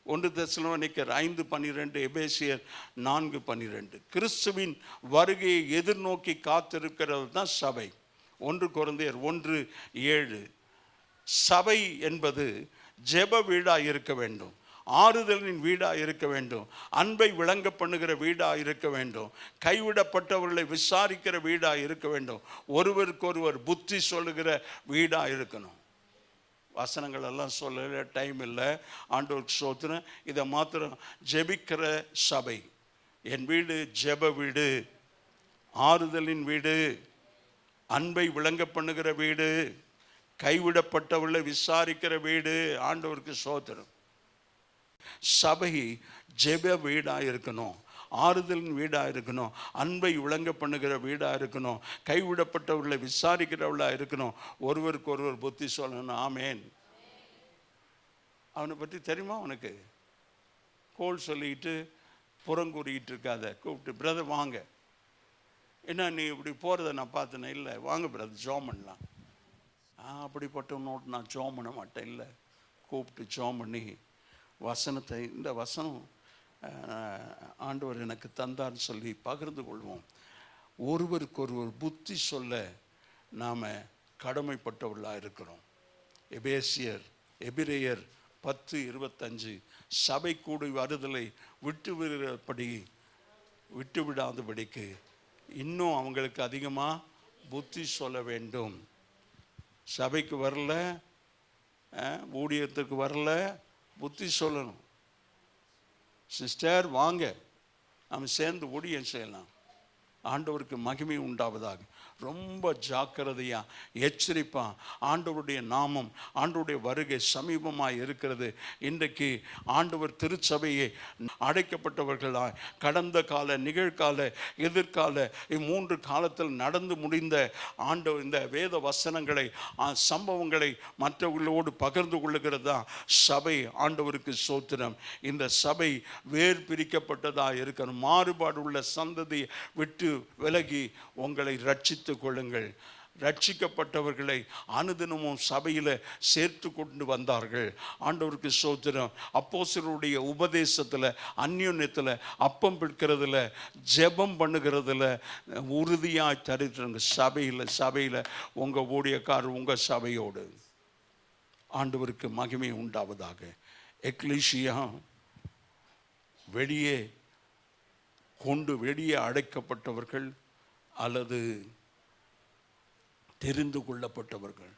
S1: 1 தெசலோனிக்கர் 5:12, எபேசியர் 4:12. கிறிஸ்துவின் வருகையை எதிர்நோக்கி காத்திருக்கிறது தான் சபை. 1 கொரிந்தியர் 1:7. சபை என்பது ஜெப வீடாக இருக்க வேண்டும், ஆறுதலின் வீடாக இருக்க வேண்டும், அன்பை விளங்க பண்ணுகிற வீடாக இருக்க வேண்டும், கைவிடப்பட்டவர்களை விசாரிக்கிற வீடாக இருக்க வேண்டும், ஒருவருக்கொருவர் புத்தி சொல்லுகிற வீடாக இருக்கணும். வசனங்கள் எல்லாம் சொல்ல டைம் இல்லை. ஆண்டவருக்கு ஸ்தோத்திரம். இதை மாத்திரம் ஜெபிக்கிற சபை. என் வீடு ஜெப வீடு, ஆறுதலின் வீடு, அன்பை விளங்க பண்ணுகிற வீடு, கைவிடப்பட்டவர்களை விசாரிக்கிற வீடு. ஆண்டவருக்கு ஸ்தோத்திரம். சபை ஜெப வீடாக இருக்கணும், ஆறுதலின் வீடாக இருக்கணும், அன்பை விளங்க பண்ணுகிற வீடாக இருக்கணும், கைவிடப்பட்டவர்களை விசாரிக்கிறவளாக இருக்கணும், ஒருவருக்கு ஒருவர் புத்தி சொல்லணும். ஆமேன். அவனை பற்றி தெரியுமா உனக்கு? கோல் சொல்லிக்கிட்டு புறங்கூறிக்கிட்டு இருக்காத. கூப்பிட்டு பிரதர் வாங்க, என்ன நீ இப்படி போகிறத நான் பார்த்தேனே. இல்லை வாங்க பிரதர் ஜோம் பண்ணலாம். அப்படிப்பட்ட நோட்டு நான் ஜோம் பண்ண மாட்டேன். இல்லை, கூப்பிட்டு ஜோம் பண்ணி வசனத்தை, இந்த வசனம் ஆண்டவர் எனக்கு தந்தார்னு சொல்லி பகிர்ந்து கொள்வோம். ஒருவருக்கொருவர் புத்தி சொல்ல நாம் கடமைப்பட்டவர்களாக இருக்கிறோம். எபிரேயர் 10:25 சபை கூடி வருதலை விட்டுவிடாதபடிக்கு இன்னும் அவங்களுக்கு அதிகமாக புத்தி சொல்ல வேண்டும். சபைக்கு வரல, ஊழியத்துக்கு வரல, புத்தி சொல்லணும். சிஸ்டர் வாங்க, நம்ம சேர்ந்து ஊழியம் செய்யலாம். ஆண்டவருக்கு மகிமை உண்டாவதாக. ரொம்ப ஜாக்கிரதையாக எச்சரிப்பா. ஆண்டவருடைய நாமம், ஆண்டவருடைய வருகை சமீபமாக இருக்கிறது. இன்றைக்கு ஆண்டவர் திருச்சபையை அடைக்கப்பட்டவர்களாய் கடந்த கால, நிகழ்கால, எதிர்கால இம்மூன்று காலத்தில் நடந்து முடிந்த ஆண்டவர் இந்த வேத வசனங்களை, சம்பவங்களை மற்றவர்களோடு பகிர்ந்து கொள்ளுகிறது தான் சபை. ஆண்டவருக்கு ஸ்தோத்திரம். இந்த சபை வேர் பிரிக்கப்பட்டதாக இருக்கணும். மாறுபாடு உள்ள சந்ததியை விட்டு விலகி உங்களை ரட்சித்துக் கொள்ளுங்கள். ரட்சிக்கப்பட்டவர்களை அனுதினமும் சபையில் சேர்த்து கொண்டு வந்தார்கள். ஆண்டவருக்கு ஸ்தோத்திரம். அப்போஸ்தலருடைய உபதேசத்தில், அந்யோன்யத்தில், அப்பம் பிடிக்கிறதுல, ஜெபம் பண்ணுகிறதுல உறுதியாக தரித்திருங்க. சபையில் உங்கள் ஊழியக்காரர் உங்கள் சபையோடு. ஆண்டவருக்கு மகிமை உண்டாவதாக. எக்லீசியா வெளியே அடைக்கப்பட்டவர்கள் அல்லது தெரிந்து கொள்ளப்பட்டவர்கள்.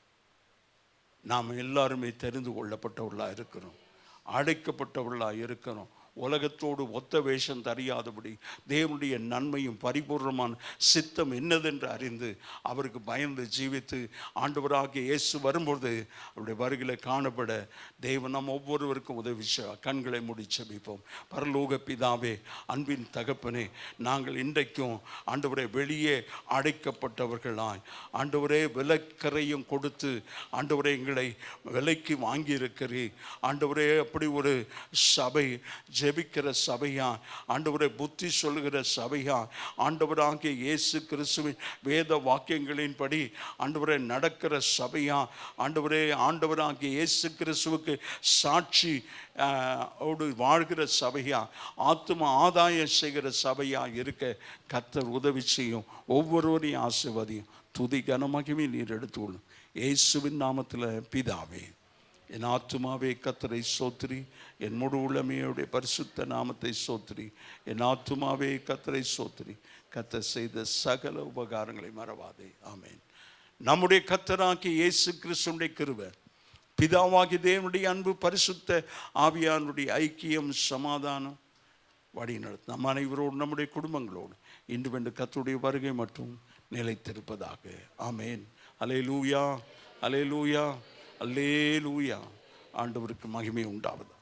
S1: நாம் எல்லாருமே தெரிந்து கொள்ளப்பட்டவர்களாக இருக்கிறோம், அடைக்கப்பட்டவர்களாக இருக்கிறோம். உலகத்தோடு ஒத்த வேஷம் தெரியாதபடி தேவனுடைய நன்மையும் பரிபூர்ணமான சித்தம் என்னதென்று அறிந்து அவருக்கு பயந்து ஜீவித்து ஆண்டவராகிய இயேசு வரும்பொழுது அவருடைய வருகையில் காணப்பட தேவன் நம் ஒவ்வொருவருக்கும் உதவி. கண்களை மூடி ஜெபிப்போம். பரலோக பிதாவே, அன்பின் தகப்பனே, நாங்கள் இன்றைக்கும் ஆண்டவரே வெளியே அடைக்கப்பட்டவர்களாய், ஆண்டவரே விலைக்கரையும் கொடுத்து ஆண்டவரே எங்களை விலைக்கு வாங்கியிருக்கிறீர். ஆண்டவரே அப்படி ஒரு சபை, ஜெபிக்கிற சபையா, ஆண்டவரை புத்தி சொல்லுகிற சபையா, ஆண்டவராகிய இயேசு கிறிஸ்துவின் வேத வாக்கியங்களின்படி ஆண்டவரை நடக்கிற சபையா, ஆண்டவராகிய இயேசு கிறிஸ்துவுக்கு சாட்சி வாழ்கிற சபையா, ஆத்தும ஆதாயம் செய்கிற சபையா இருக்க கர்த்தர் உதவி செய்யும். ஒவ்வொருவரையும் ஆசீர்வதியும். துதி கனமகிமை நீர் எடுத்துக்கொள்ளும். இயேசுவின் நாமத்தில் பிதாவே. என் ஆத்துமாவே கர்த்தரை ஸ்தோத்திரி, என் முழு உளமையுடைய பரிசுத்த நாமத்தை ஸ்தோத்திரி. என் ஆத்துமாவே கர்த்தரை ஸ்தோத்திரி, கர்த்தர் செய்த சகல உபகாரங்களை மறவாதே. ஆமென். நம்முடைய கர்த்தராகிய இயேசு கிறிஸ்துவின் கிருபை, பிதாவாகிய தேவனுடைய அன்பு, பரிசுத்த ஆவியானுடைய ஐக்கியம், சமாதானம் வழி நடத்தும் நம் அனைவரோடு, நம்முடைய குடும்பங்களோடு இன்று வென்று கர்த்தருடைய வருகை மற்றும் நிலைத்திருப்பதாக. ஆமென். அல்லேலூயா, அல்லேலூயா, அல்லேலூயா. ஆண்டவருக்கு மகிமை உண்டாவது.